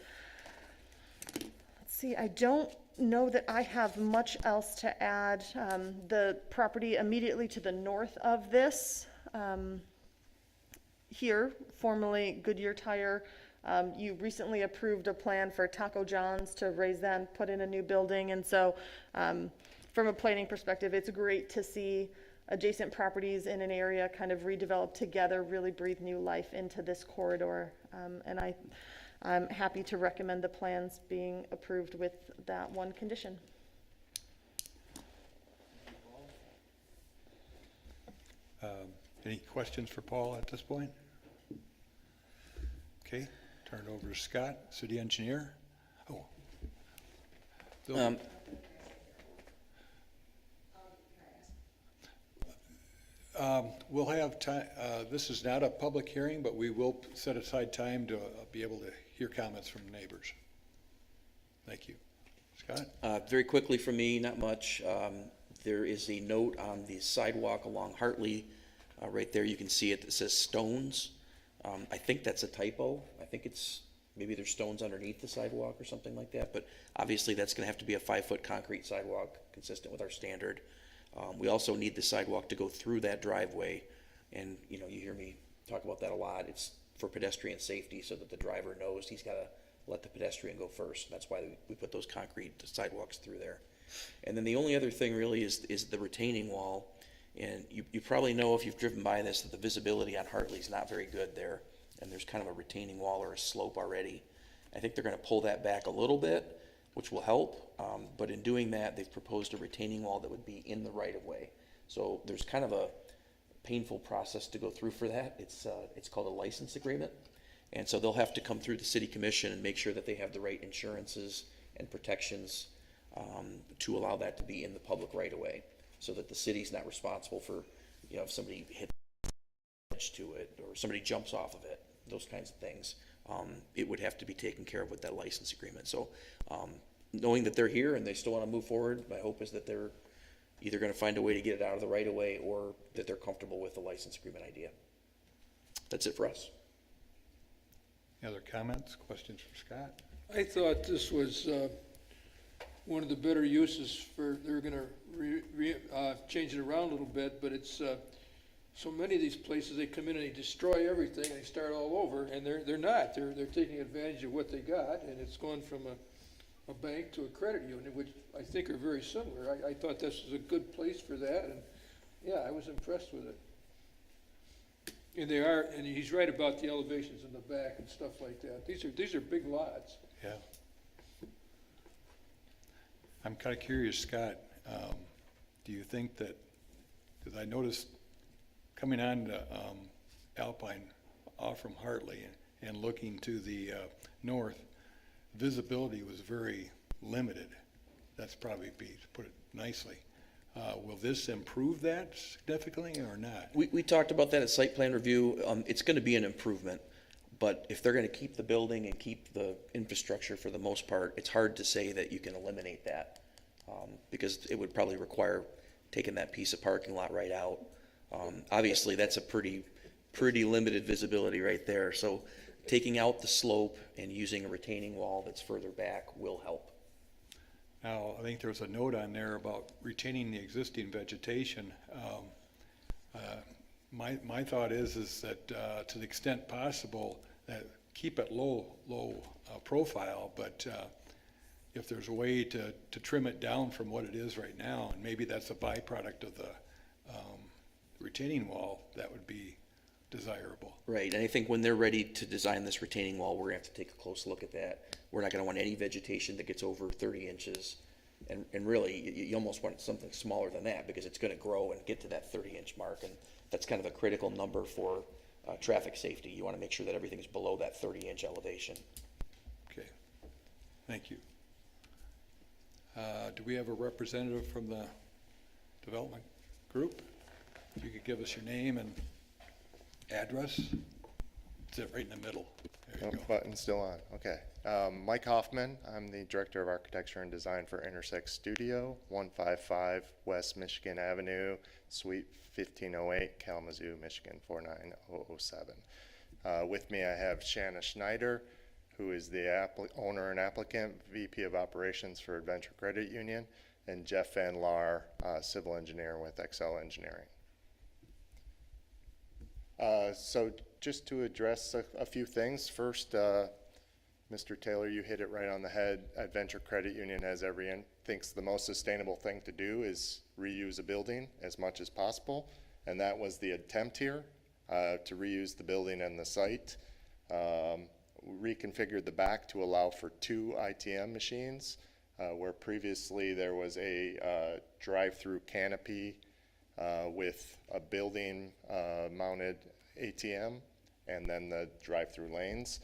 Let's see, I don't know that I have much else to add. The property immediately to the north of this, here, formerly Goodyear Tire, you recently approved a plan for Taco John's to raise that and put in a new building, and so from a planning perspective, it's great to see adjacent properties in an area kind of redeveloped together, really breathe new life into this corridor. And I'm happy to recommend the plans being approved with that one condition. Any questions for Paul at this point? Okay, turn it over to Scott, city engineer. Oh. Bill? We'll have time, this is not a public hearing, but we will set aside time to be able to hear comments from neighbors. Thank you. Scott? Very quickly from me, not much. There is a note on the sidewalk along Hartley. Right there, you can see it that says stones. I think that's a typo. I think it's, maybe there's stones underneath the sidewalk or something like that, but obviously that's gonna have to be a 5-foot concrete sidewalk consistent with our standard. We also need the sidewalk to go through that driveway, and you know, you hear me talk about that a lot. It's for pedestrian safety so that the driver knows he's gotta let the pedestrian go first. That's why we put those concrete sidewalks through there. And then the only other thing really is the retaining wall. And you probably know if you've driven by this that the visibility on Hartley is not very good there, and there's kind of a retaining wall or a slope already. I think they're gonna pull that back a little bit, which will help, but in doing that, they've proposed a retaining wall that would be in the right-of-way. So there's kind of a painful process to go through for that. It's called a license agreement, and so they'll have to come through the city commission and make sure that they have the right insurances and protections to allow that to be in the public right-of-way, so that the city's not responsible for, you know, if somebody hits to it or somebody jumps off of it, those kinds of things. It would have to be taken care of with that license agreement. So knowing that they're here and they still want to move forward, my hope is that they're either going to find a way to get it out of the right of way or that they're comfortable with the license agreement idea. That's it for us. Any other comments, questions for Scott? I thought this was one of the better uses for, they're gonna change it around a little bit, but it's, so many of these places, they come in and they destroy everything and they start all over, and they're not. They're taking advantage of what they got, and it's going from a bank to a credit union, which I think are very similar. I thought this was a good place for that, and yeah, I was impressed with it. And they are, and he's right about the elevations in the back and stuff like that. These are big lots. Yeah. I'm kind of curious, Scott, do you think that, because I noticed coming on to Alpine off from Hartley and looking to the north, visibility was very limited. That's probably to put it nicely. Will this improve that significantly or not? We talked about that at site plan review. It's going to be an improvement, but if they're going to keep the building and keep the infrastructure for the most part, it's hard to say that you can eliminate that, because it would probably require taking that piece of parking lot right out. Obviously, that's a pretty limited visibility right there. So taking out the slope and using a retaining wall that's further back will help. Now, I think there's a note on there about retaining the existing vegetation. My thought is that to the extent possible, that keep it low profile, but if there's a way to trim it down from what it is right now, and maybe that's a byproduct of the retaining wall, that would be desirable. Right, and I think when they're ready to design this retaining wall, we're gonna have to take a close look at that. We're not gonna want any vegetation that gets over 30 inches. And really, you almost want something smaller than that because it's gonna grow and get to that 30-inch mark, and that's kind of a critical number for traffic safety. You wanna make sure that everything's below that 30-inch elevation. Okay, thank you. Do we have a representative from the development group? If you could give us your name and address. Sit right in the middle. There you go. Button's still on, okay. Mike Hoffman, I'm the Director of Architecture and Design for Intersect Studio, 155 West Michigan Avenue, Suite 1508, Kalamazoo, Michigan, 49007. With me I have Shanna Schneider, who is the owner and applicant, VP of Operations for Adventure Credit Union, and Jeff Van Laar, civil engineer with Excel Engineering. So just to address a few things. First, Mr. Taylor, you hit it right on the head. Adventure Credit Union, as everyone thinks the most sustainable thing to do is reuse a building as much as possible. And that was the attempt here, to reuse the building and the site. We reconfigured the back to allow for 2 ITM machines, where previously there was a drive-through canopy with a building mounted ATM and then the drive-through lanes.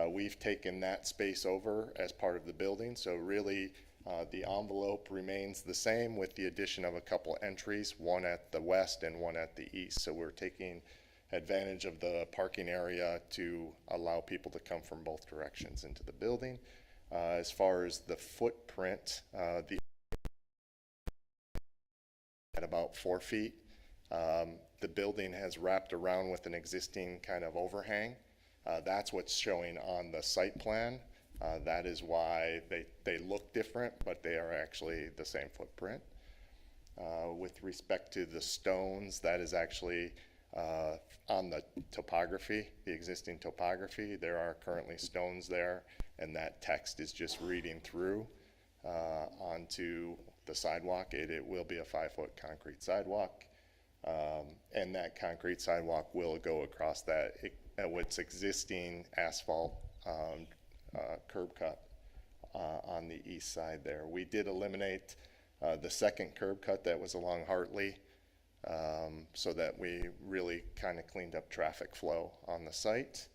We've taken that space over as part of the building, so really the envelope remains the same with the addition of a couple entries, one at the west and one at the east. So we're taking advantage of the parking area to allow people to come from both directions into the building. As far as the footprint, the at about 4 feet. The building has wrapped around with an existing kind of overhang. That's what's showing on the site plan. That is why they look different, but they are actually the same footprint. With respect to the stones, that is actually on the topography, the existing topography. There are currently stones there, and that text is just reading through onto the sidewalk. It will be a 5-foot concrete sidewalk, and that concrete sidewalk will go across that what's existing asphalt curb cut on the east side there. We did eliminate the second curb cut that was along Hartley, so that we really kind of cleaned up traffic flow on the site.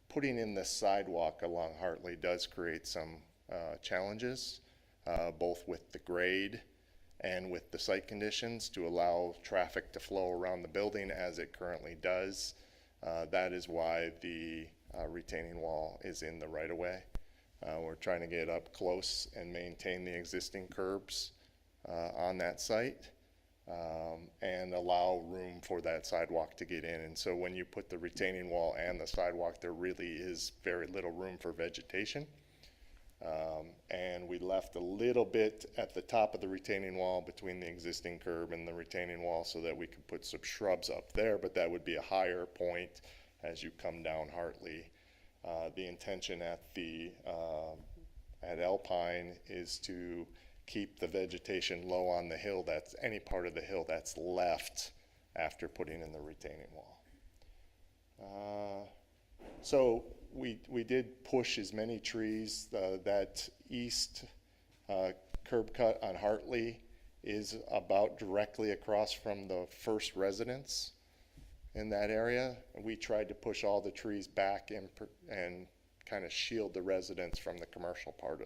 Putting in the sidewalk along Hartley does create some challenges, both with the grade and with the site conditions to allow traffic to flow around the building as it currently does. That is why the retaining wall is in the right of way. We're trying to get up close and maintain the existing curbs on that site, and allow room for that sidewalk to get in. And so when you put the retaining wall and the sidewalk, there really is very little room for vegetation. And we left a little bit at the top of the retaining wall between the existing curb and the retaining wall so that we could put some shrubs up there, but that would be a higher point as you come down Hartley. The intention at Alpine is to keep the vegetation low on the hill, that's any part of the hill that's left after putting in the retaining wall. So we did push as many trees. That east curb cut on Hartley is about directly across from the first residence in that area. And we tried to push all the trees back and kind of shield the residents from the commercial part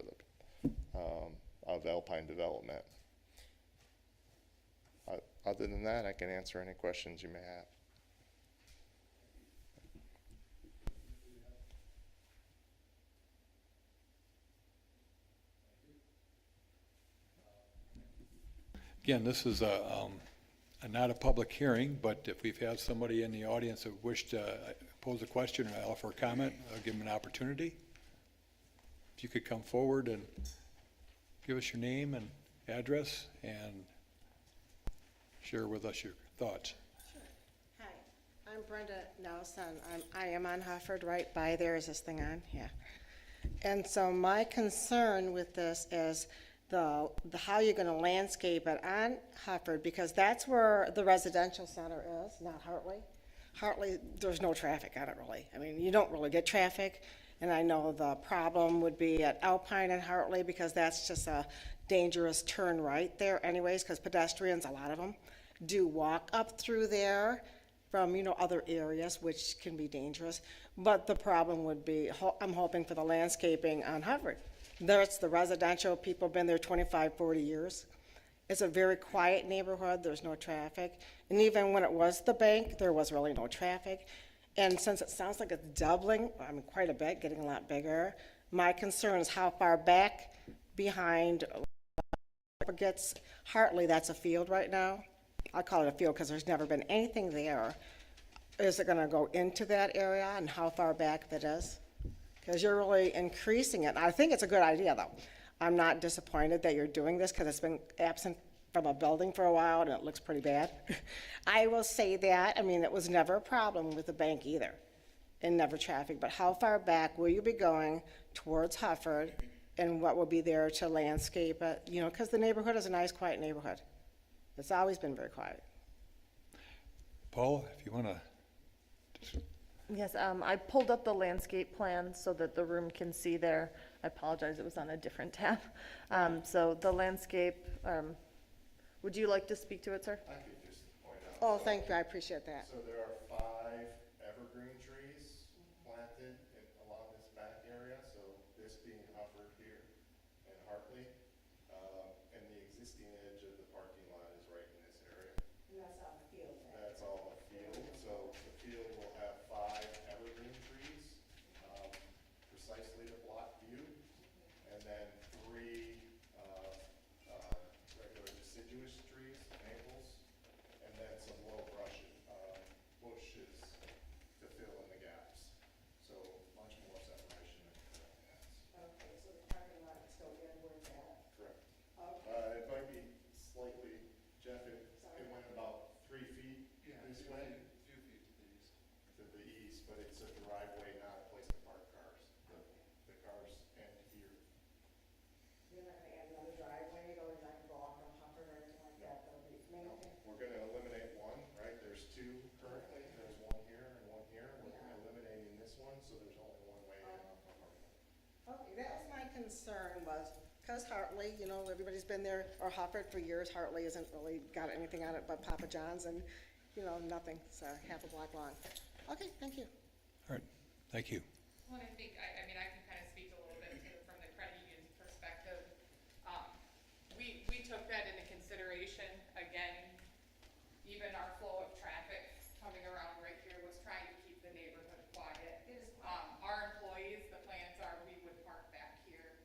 of Alpine development. Other than that, I can answer any questions you may have. Again, this is not a public hearing, but if we've had somebody in the audience that wished to pose a question or offer a comment, I'll give them an opportunity. If you could come forward and give us your name and address and share with us your thoughts. Sure. Hi, I'm Brenda Nelson. I am on Hofford right by there. Is this thing on? Yeah. And so my concern with this is the how you're going to landscape it on Hofford, because that's where the residential center is, not Hartley. Hartley, there's no traffic on it really. I mean, you don't really get traffic. And I know the problem would be at Alpine and Hartley, because that's just a dangerous turn right there anyways, because pedestrians, a lot of them, do walk up through there from, other areas, which can be dangerous. But the problem would be, I'm hoping for the landscaping on Harvard. There's the residential, people have been there 25, 40 years. It's a very quiet neighborhood, there's no traffic. And even when it was the bank, there was really no traffic. And since it sounds like it's doubling, quite a bit, getting a lot bigger, my concern is how far back behind gets Hartley, that's a field right now. I call it a field because there's never been anything there. Is it gonna go into that area, and how far back that is? Because you're really increasing it. I think it's a good idea, though. I'm not disappointed that you're doing this, because it's been absent from a building for a while, and it looks pretty bad. I will say that, it was never a problem with the bank either, and never traffic, but how far back will you be going towards Hufford, and what will be there to landscape it? Because the neighborhood is a nice, quiet neighborhood. It's always been very quiet. Paul, if you want to, Yes, I pulled up the landscape plan so that the room can see there. I apologize, it was on a different tab. So the landscape, would you like to speak to it, sir? I could just point out. Oh, thank you, I appreciate that. So there are 5 evergreen trees planted along this back area, so this being Hufford here and Hartley. And the existing edge of the parking lot is right in this area. And that's on the field. That's all the field, so the field will have 5 evergreen trees, precisely to block view, and then 3 regular deciduous trees, maples, and then some low bushes to fill in the gaps. So much more separation than currently has. Okay, so the parking lot is still in where it's at? Correct. Okay. It might be slightly, Jeff, it went about 3 feet this way. A few feet to the east. To the east, but it's a driveway, not a place to park cars. The cars end here. You're not gonna add another driveway, or you're not gonna go off on Hufford or anything like that? That'll be maintained. We're gonna eliminate one, right? There's 2 currently, there's one here and one here. We're eliminating this one, so there's only one way in off of Hartley. Okay, that was my concern, was, because Hartley, everybody's been there, or Hufford for years, Hartley hasn't really got anything on it but Papa John's and, nothing, so half a block long. Okay, thank you. all right, thank you. Well, I think, I can kind of speak a little bit from the credit union's perspective. We took that into consideration. Again, even our flow of traffic coming around right here was trying to keep the neighborhood quiet. Our employees, the plans are we would park back here.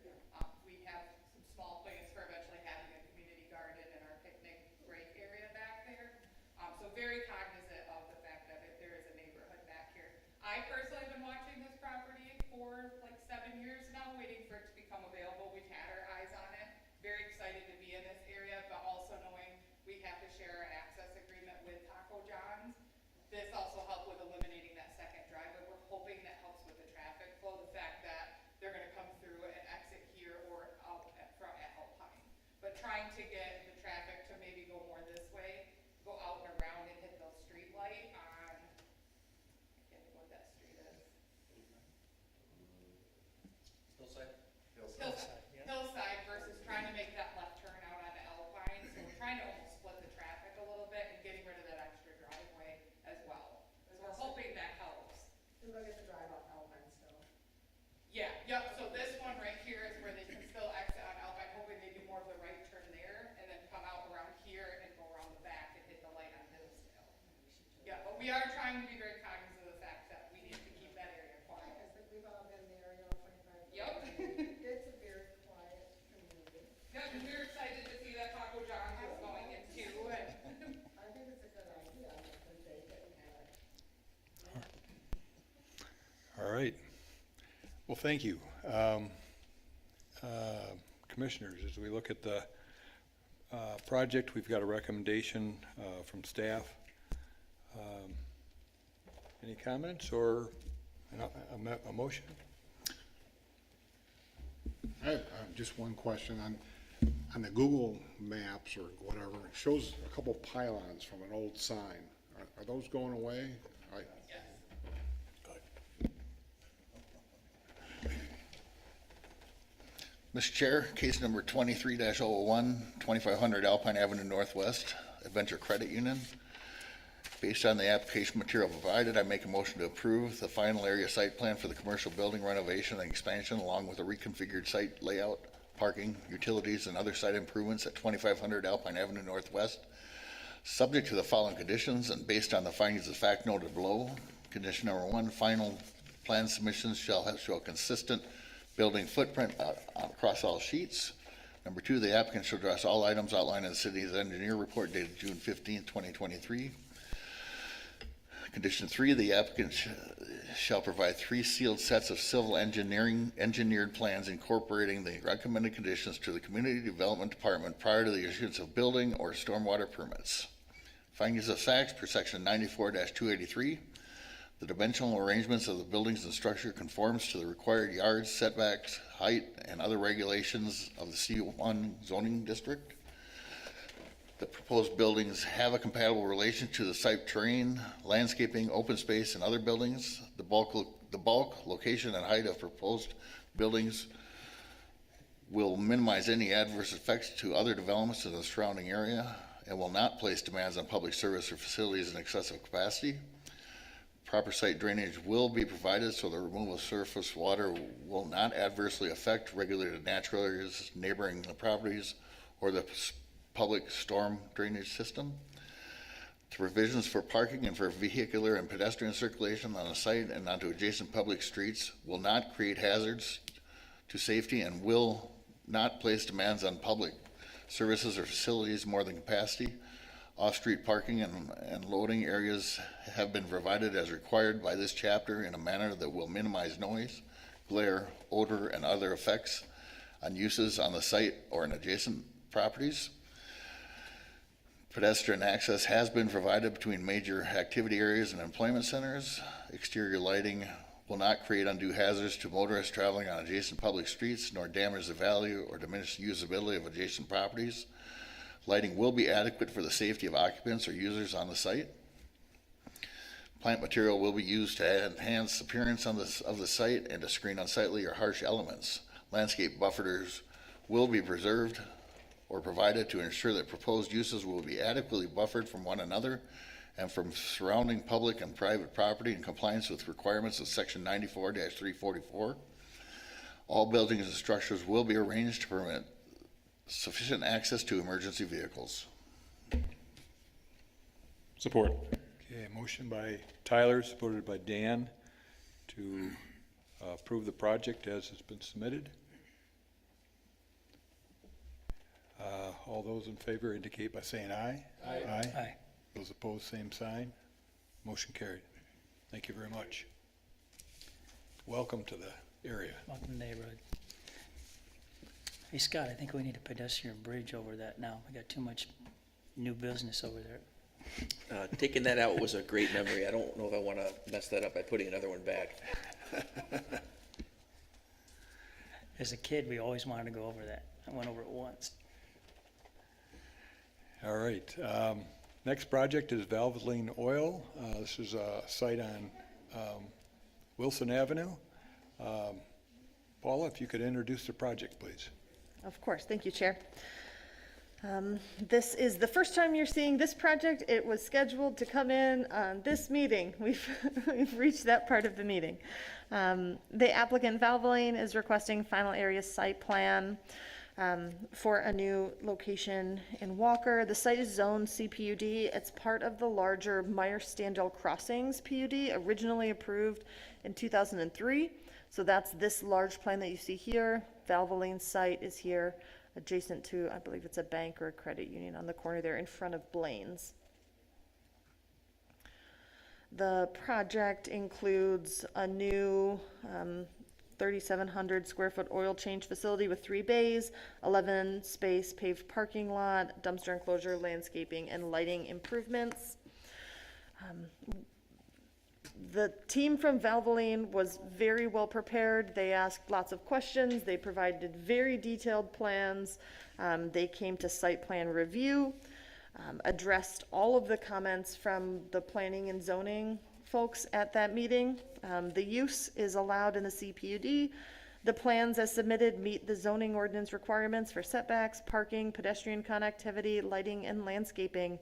We have some small plans for eventually having a community garden and our picnic break area back there. So very cognizant of the fact that there is a neighborhood back here. I personally have been watching this property for like 7 years now, waiting for it to become available. We've had our eyes on it. Very excited to be in this area, but also knowing we have to share our access agreement with Taco John's. This also helped with eliminating that second driveway. We're hoping that helps with the traffic flow, the fact that they're gonna come through and exit here or out at Alpine. But trying to get the traffic to maybe go more this way, go out and around and hit the street light on, I can't think what that street is. Hillside? Hillside versus trying to make that left turn out on Alpine. So we're trying to almost split the traffic a little bit and getting rid of that extra driveway as well. So we're hoping that helps. You're gonna get to drive off Alpine still. Yeah, yep, so this one right here is where they can still exit on Alpine, hoping they do more of the right turn there and then come out around here and go around the back and hit the light on Hillsdale. Yeah, but we are trying to be very cognizant of the fact that we need to keep that area quiet. I think we've all been there, 25 years. Yep. It's a very quiet community. Yeah, and we're excited to see that Taco John's is going in too, and I think it's a good idea, I think they can have it. All right. Well, thank you. Commissioners, as we look at the project, we've got a recommendation from staff. Any comments or a motion? I have just one question. On the Google Maps or whatever, it shows a couple pylons from an old sign. Are those going away? Mr. Chair, case number 23-001, 2500 Alpine Avenue Northwest, Adventure Credit Union. Based on the application material provided, I make a motion to approve the final area site plan for the commercial building renovation and expansion, along with a reconfigured site layout, parking, utilities, and other site improvements at 2500 Alpine Avenue Northwest, subject to the following conditions and based on the findings of fact noted below. Condition number 1, final plan submissions shall show a consistent building footprint across all sheets. Number 2, the applicant shall address all items outlined in the city's engineer report dated June 15, 2023. Condition 3, the applicant shall provide 3 sealed sets of civil engineered plans incorporating the recommended conditions to the Community Development Department prior to the issuance of building or stormwater permits. Findings of facts per section 94-283. The dimensional arrangements of the buildings and structure conforms to the required yards, setbacks, height, and other regulations of the C1 zoning district. The proposed buildings have a compatible relation to the site terrain, landscaping, open space, and other buildings. The bulk, location, and height of proposed buildings will minimize any adverse effects to other developments in the surrounding area and will not place demands on public service or facilities in excessive capacity. Proper site drainage will be provided so the removal of surface water will not adversely affect regulated natural areas neighboring the properties or the public storm drainage system. The provisions for parking and for vehicular and pedestrian circulation on the site and onto adjacent public streets will not create hazards to safety and will not place demands on public services or facilities more than capacity. Off-street parking and loading areas have been provided as required by this chapter in a manner that will minimize noise, glare, odor, and other effects on uses on the site or in adjacent properties. Pedestrian access has been provided between major activity areas and employment centers. Exterior lighting will not create undue hazards to motorists traveling on adjacent public streets, nor damage the value or diminish the usability of adjacent properties. Lighting will be adequate for the safety of occupants or users on the site. Plant material will be used to enhance the appearance of the site and to screen unsightly or harsh elements. Landscape buffers will be preserved or provided to ensure that proposed uses will be adequately buffered from one another and from surrounding public and private property in compliance with requirements of section 94-344. All buildings and structures will be arranged to permit sufficient access to emergency vehicles. Support. Okay, motion by Tyler, supported by Dan to approve the project as it's been submitted. All those in favor indicate by saying aye. Aye. Aye. Those opposed, same sign. Motion carried. Thank you very much. Welcome to the area. Welcome to the neighborhood. Hey, Scott, I think we need a pedestrian bridge over that now. We got too much new business over there. Taking that out was a great memory. I don't know if I want to mess that up by putting another one back. As a kid, we always wanted to go over that. I went over it once. All right. Next project is Valvoline Oil. This is a site on Wilson Avenue. Paula, if you could introduce the project, please. Of course, thank you, Chair. This is the first time you're seeing this project. It was scheduled to come in on this meeting. We've reached that part of the meeting. The applicant Valvoline is requesting final area site plan for a new location in Walker. The site is zoned CPUD. It's part of the larger Meyer-Standell Crossings PUD, originally approved in 2003. So that's this large plan that you see here. Valvoline site is here, adjacent to, I believe it's a bank or a credit union on the corner there in front of Blaine's. The project includes a new 3,700 square foot oil change facility with 3 bays, 11 space paved parking lot, dumpster enclosure, landscaping, and lighting improvements. The team from Valvoline was very well prepared. They asked lots of questions. They provided very detailed plans. They came to site plan review, addressed all of the comments from the planning and zoning folks at that meeting. The use is allowed in the CPUD. The plans as submitted meet the zoning ordinance requirements for setbacks, parking, pedestrian connectivity, lighting, and landscaping.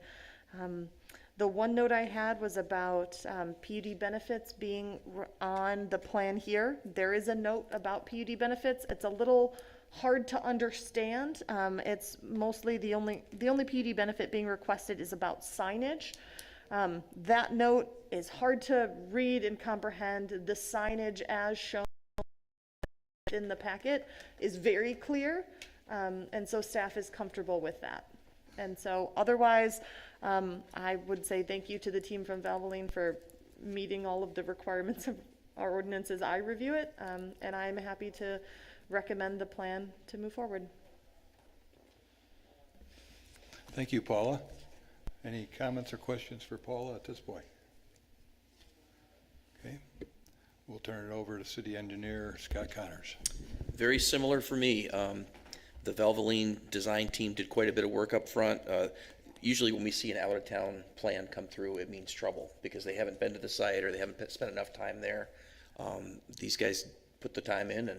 The one note I had was about PUD benefits being on the plan here. There is a note about PUD benefits. It's a little hard to understand. It's mostly the only PUD benefit being requested is about signage. That note is hard to read and comprehend. The signage as shown in the packet is very clear, and so staff is comfortable with that. And so otherwise, I would say thank you to the team from Valvoline for meeting all of the requirements of our ordinance as I review it, and I'm happy to recommend the plan to move forward. Thank you, Paula. Any comments or questions for Paula at this point? Okay, we'll turn it over to City Engineer Scott Connors. Very similar for me. The Valvoline design team did quite a bit of work up front. Usually when we see an out-of-town plan come through, it means trouble because they haven't been to the site or they haven't spent enough time there. These guys put the time in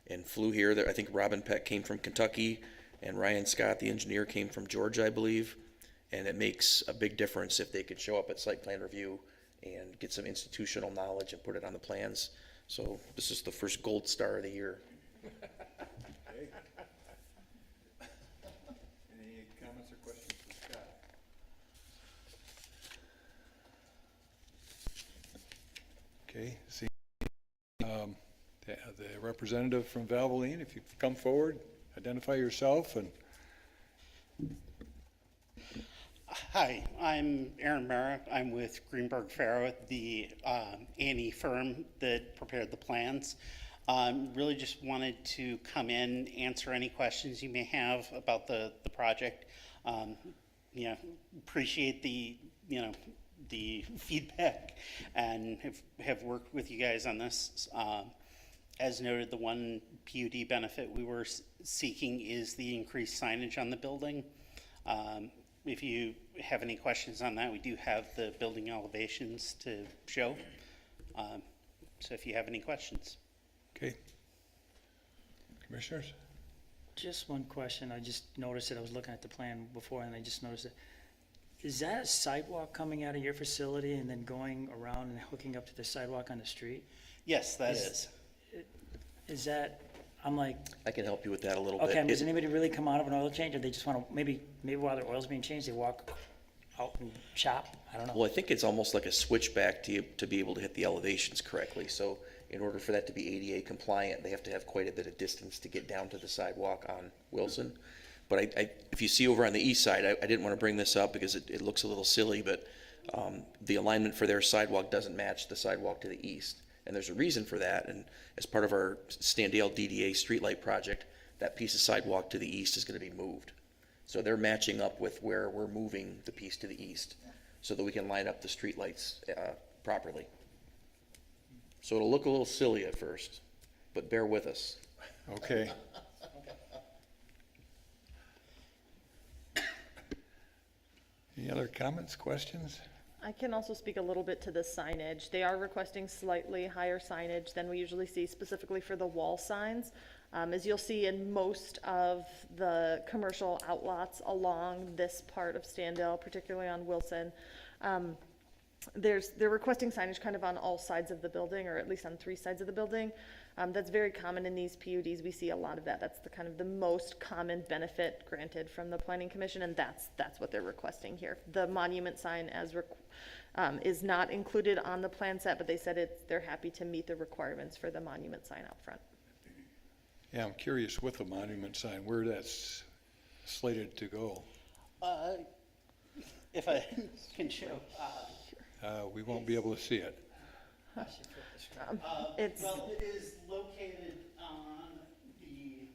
and flew here. I think Robin Peck came from Kentucky and Ryan Scott, the engineer, came from Georgia, I believe. And it makes a big difference if they could show up at site plan review and get some institutional knowledge and put it on the plans. So this is the first gold star of the year. Any comments or questions for Scott? Okay, see, the representative from Valvoline, if you come forward, identify yourself and. Hi, I'm Aaron Merrick. I'm with Greenberg Farrow, the A&E firm that prepared the plans. Really just wanted to come in, answer any questions you may have about the project. Appreciate the feedback and have worked with you guys on this. As noted, the one PUD benefit we were seeking is the increased signage on the building. If you have any questions on that, we do have the building elevations to show. So if you have any questions. Okay. Commissioners? Just one question. I just noticed it. I was looking at the plan before and I just noticed it. Is that a sidewalk coming out of your facility and then going around and hooking up to the sidewalk on the street? Yes, that is. Is that, I'm like, I can help you with that a little bit. okay, does anybody really come out of an oil change, or they just want to, maybe while their oil's being changed, they walk out and shop? I don't know. Well, I think it's almost like a switchback to be able to hit the elevations correctly. So in order for that to be ADA compliant, they have to have quite a bit of distance to get down to the sidewalk on Wilson. But if you see over on the east side, I didn't want to bring this up because it looks a little silly, but the alignment for their sidewalk doesn't match the sidewalk to the east. And there's a reason for that. And as part of our Standale DDA streetlight project, that piece of sidewalk to the east is going to be moved. So they're matching up with where we're moving the piece to the east so that we can line up the streetlights properly. So it'll look a little silly at first, but bear with us. Okay. Any other comments, questions? I can also speak a little bit to the signage. They are requesting slightly higher signage than we usually see, specifically for the wall signs. As you'll see in most of the commercial outlots along this part of Standale, particularly on Wilson, they're requesting signage kind of on all sides of the building, or at least on 3 sides of the building. That's very common in these PUDs. We see a lot of that. That's the kind of the most common benefit granted from the Planning Commission, and that's what they're requesting here. The monument sign is not included on the plan set, but they said they're happy to meet the requirements for the monument sign out front. Yeah, I'm curious with the monument sign, where that's slated to go. If I can show. We won't be able to see it. Well, it is located on the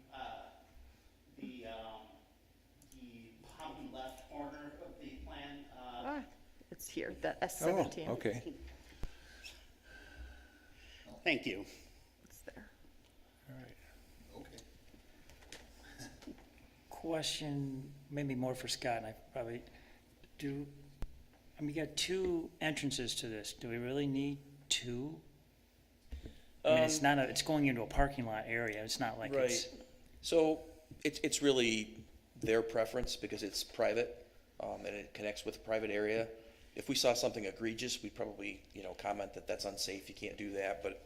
bottom left corner of the plan. It's here, that S17. Oh, okay. Thank you. It's there. All right. Okay. Question, maybe more for Scott, and I probably do. I mean, you got 2 entrances to this. Do we really need 2? I mean, it's not it's going into a parking lot area. It's not like it's. Right. So it's really their preference because it's private, and it connects with a private area. If we saw something egregious, we'd probably, comment that that's unsafe, you can't do that, but,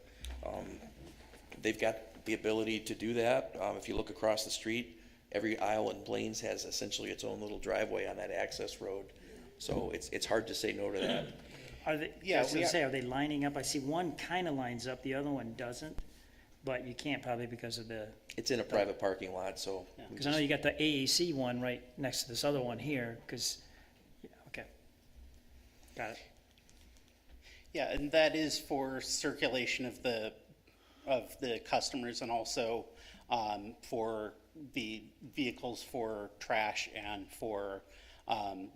they've got the ability to do that. If you look across the street, every aisle in Blaine's has essentially its own little driveway on that access road. So it's hard to say no to that. Are they? Yeah, I was we gonna are- say, are they lining up? I see one kind of lines up, the other one doesn't, but you can't probably because of the. It's in a private parking lot, so. we Because I know just- you got the AAC one right next to this other one here. Because, yeah, okay, got it. Yeah, and that is for circulation of the customers and also for the vehicles for trash and for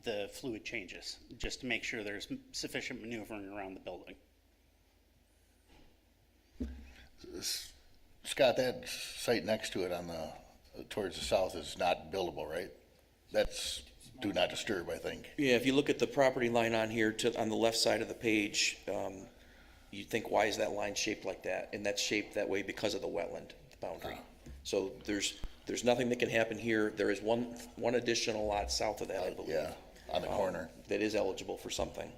the fluid changes, just to make sure there's sufficient maneuvering around the building. Scott, that site next to it on the, towards the south is not buildable, right? That's do not disturb, I think. Yeah, if you look at the property line on here on the left side of the page, you'd think, why is that line shaped like that? And that's shaped that way because of the wetland boundary. So there's nothing that can happen here. There is one additional lot south of that, I believe. Yeah, on the corner. That is eligible for something.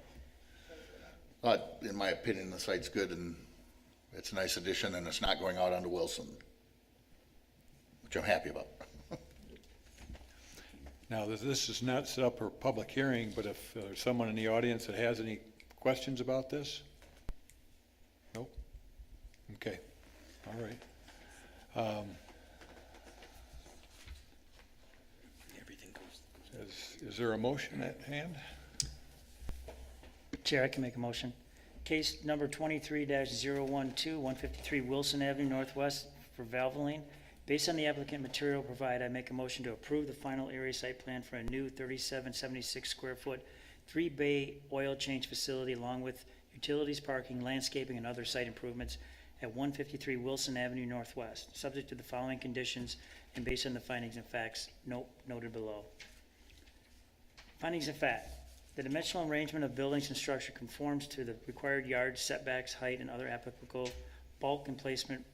But in my opinion, the site's good and it's a nice addition and it's not going out onto Wilson, which I'm happy about. Now, this is not set up for a public hearing, but if there's someone in the audience that has any questions about this? Nope? Okay, all right. Everything goes. Is there a motion at hand? Chair, I can make a motion. Case number 23-012, 153 Wilson Avenue Northwest for Valvoline. Based on the applicant material provided, I make a motion to approve the final area site plan for a new 3776 square foot, 3-bay oil change facility along with utilities, parking, landscaping, and other site improvements at 153 Wilson Avenue Northwest, subject to the following conditions and based on the findings and facts noted below. Findings of fact. The dimensional arrangement of buildings and structure conforms to the required yard setbacks, height, and other applicable bulk and placement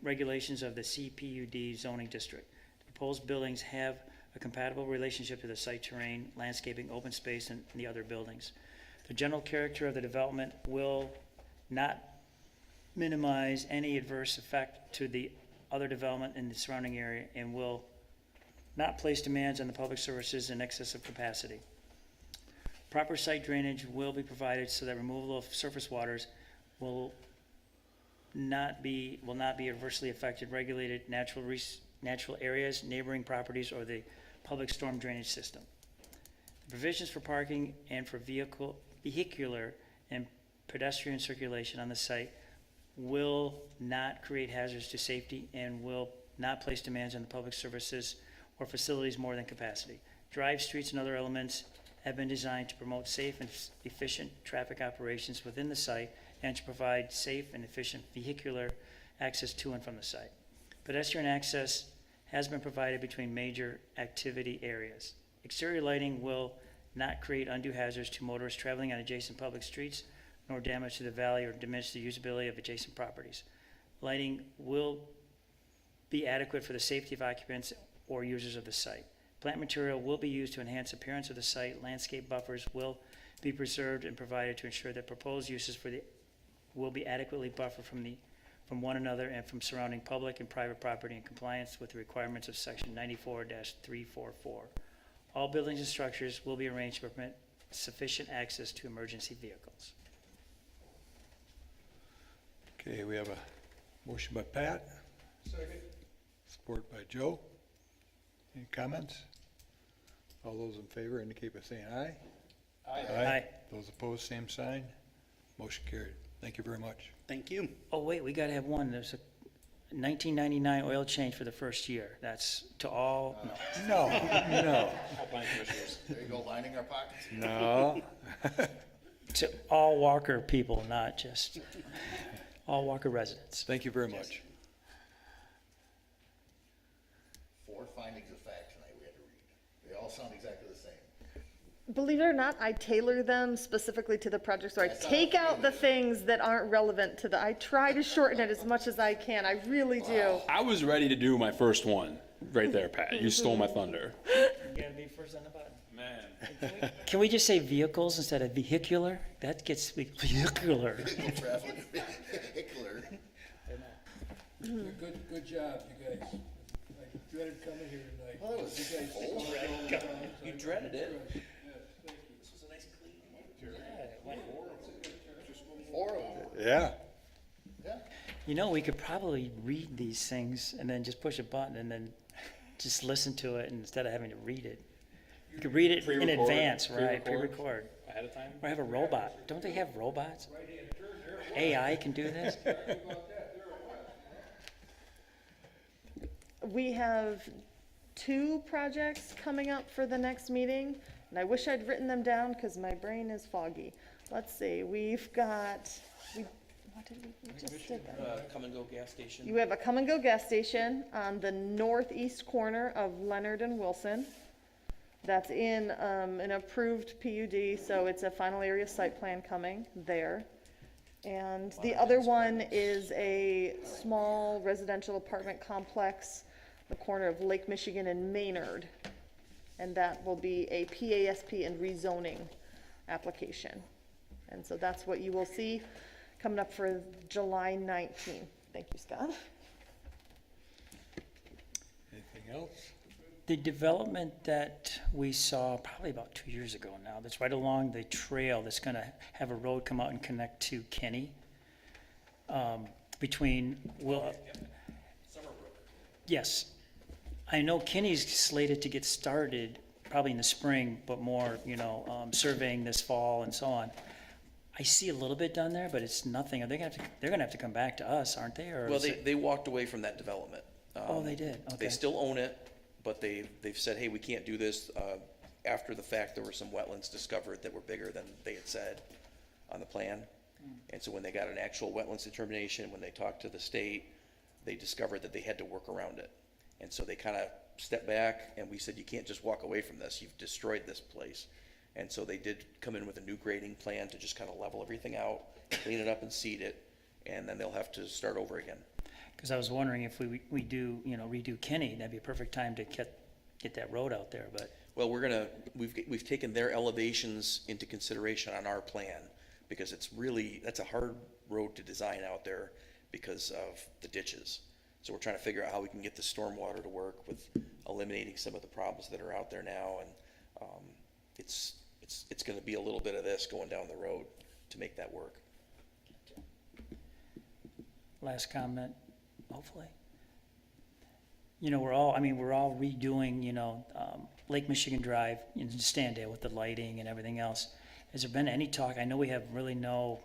regulations of the CPUD zoning district. The proposed buildings have a compatible relationship to the site terrain, landscaping, open space, and the other buildings. The general character of the development will not minimize any adverse effect to the other development in the surrounding area and will not place demands on the public services in excess of capacity. Proper site drainage will be provided so that removal of surface waters will not be adversely affected regulated natural areas, neighboring properties, or the public storm drainage system. The provisions for parking and for vehicular and pedestrian circulation on the site will not create hazards to safety and will not place demands on the public services or facilities more than capacity. Drive streets and other elements have been designed to promote safe and efficient traffic operations within the site and to provide safe and efficient vehicular access to and from the site. Pedestrian access has been provided between major activity areas. Exterior lighting will not create undue hazards to motorists traveling on adjacent public streets, nor damage to the valley or diminish the usability of adjacent properties. Lighting will be adequate for the safety of occupants or users of the site. Plant material will be used to enhance appearance of the site. Landscape buffers will be preserved and provided to ensure that proposed uses will be adequately buffered from one another and from surrounding public and private property in compliance with the requirements of section 94-344. All buildings and structures will be arranged to permit sufficient access to emergency vehicles. Okay, we have a motion by Pat. Second. Support by Joe. Any comments? All those in favor indicate by saying aye. Aye. Those opposed, same sign. Motion carried. Thank you very much. Thank you. Oh, wait, we gotta have one. There's a 1999 oil change for the first year. That's to all, no. No, Alpine commissioners. There you go, lining our pockets. no. To all Walker people, not just all Walker residents. Thank you very much. 4 findings of fact tonight we had to read. They all sound exactly the same. Believe it or not, I tailor them specifically to the project, so I take out the things that aren't relevant to I try to shorten it as much as I can, I really do. I was ready to do my first one right there, Pat. You stole my thunder. You gotta be first on the button. Man. Can we just say vehicles instead of vehicular? That gets vehicular. Vehicular. Good job, you guys. I dreaded coming here tonight. Well, that was You guys old. all done jobs. You dreaded it. Yes, thank you. This was a nice clean. Horrible. Yeah. You know, we could probably read these things and then just push a button and then just listen to it instead of having to read it. You could read it in Pre-record, advance, right? pre-record. Pre-record. Ahead of time? Or have a robot. Don't they have robots? AI can do this? We have 2 projects coming up for the next meeting, and I wish I'd written them down because my brain is foggy. Let's see, we've got, what did we just did that? Come and go gas station. You have a come and go gas station on the northeast corner of Leonard and Wilson. That's in an approved PUD, so it's a final area site plan coming there. And the other one is a small residential apartment complex, the corner of Lake Michigan and Maynard. And that will be a PASP and rezoning application. And so that's what you will see coming up for July 19th. Thank you, Scott. Anything else? The development that we saw probably about 2 years ago now, that's right along the trail that's gonna have a road come out and connect to Kenny. Between, yes. I know Kenny's slated to get started probably in the spring, but more, surveying this fall and so on. I see a little bit done there, but it's nothing. Are they they're gonna have to come back to us, aren't they? Or Well, is it- they walked away from that development. Oh, they did, okay. They still own it, but they've said, hey, we can't do this. After the fact, there were some wetlands discovered that were bigger than they had said on the plan. And so when they got an actual wetlands determination, when they talked to the state, they discovered that they had to work around it. And so they kind of stepped back, and we said, you can't just walk away from this. You've destroyed this place. And so they did come in with a new grading plan to just kind of level everything out, clean it up and seed it, and then they'll have to start over again. Because I was wondering if we do, redo Kenny, that'd be a perfect time to get that road out there, but. Well, we've taken their elevations into consideration on our plan, because that's a hard road to design out there because of the ditches. So we're trying to figure out how we can get the stormwater to work with eliminating some of the problems that are out there now, and it's gonna be a little bit of this going down the road to make that work. Last comment, hopefully. We're all redoing, Lake Michigan Drive in Standale with the lighting and everything else. Has there been any talk? I know we have really no,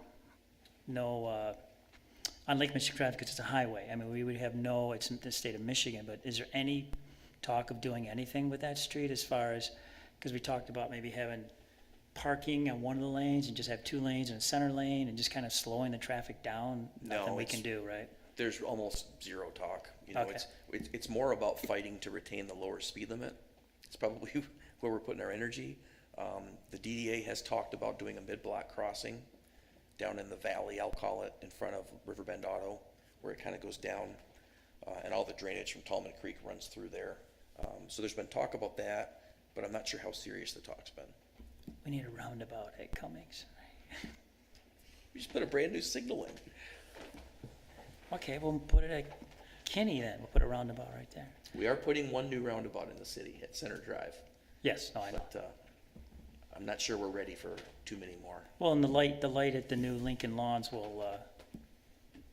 on Lake Michigan Drive, because it's a highway. I mean, we would have it's in the state of Michigan, but is there any talk of doing anything with that street as far as, because we talked about maybe having parking on one of the lanes and just have 2 lanes and a center lane and just kind of slowing the traffic down? Nothing we can do, right? There's almost zero talk. Okay. It's more about fighting to retain the lower speed limit. It's probably where we're putting our energy. The DDA has talked about doing a mid-block crossing down in the valley, I'll call it, in front of Riverbend Auto, where it kind of goes down, and all the drainage from Tallman Creek runs through there. So there's been talk about that, but I'm not sure how serious the talk's been. We need a roundabout at Cummings. We just put a brand new signal in. Okay, we'll put it at Kenny then. We'll put a roundabout right there. We are putting one new roundabout in the city at Center Drive, Yes, no, I know. but I'm not sure we're ready for too many more. Well, and the light at the new Lincoln Lawns will,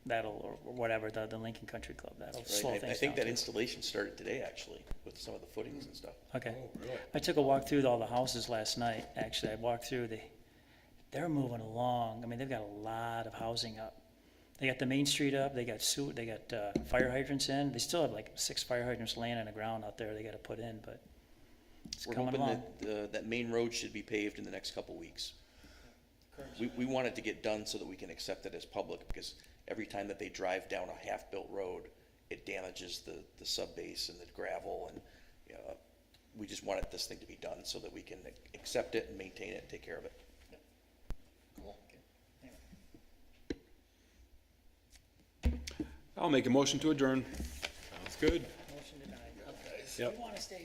that'll, or whatever, the Lincoln Country Club, that'll slow Right? things down. I think that too. installation started today, actually, with some of the footings and stuff. Okay. I took a walk through all the houses last night, actually. I walked through they're moving along. I mean, they've got a lot of housing up. They got the Main Street up, they got fire hydrants in. They still have like 6 fire hydrants laying on the ground out there they gotta put in, but it's We're coming hoping along. that main road should be paved in the next couple weeks. We want it to get done so that we can accept it as public, because every time that they drive down a half-built road, it damages the sub base and the gravel, and we just wanted this thing to be done so that we can accept it and maintain it and take care of it. I'll make a motion to adjourn. Sounds good. Motion denied. Yep. We want to stay here.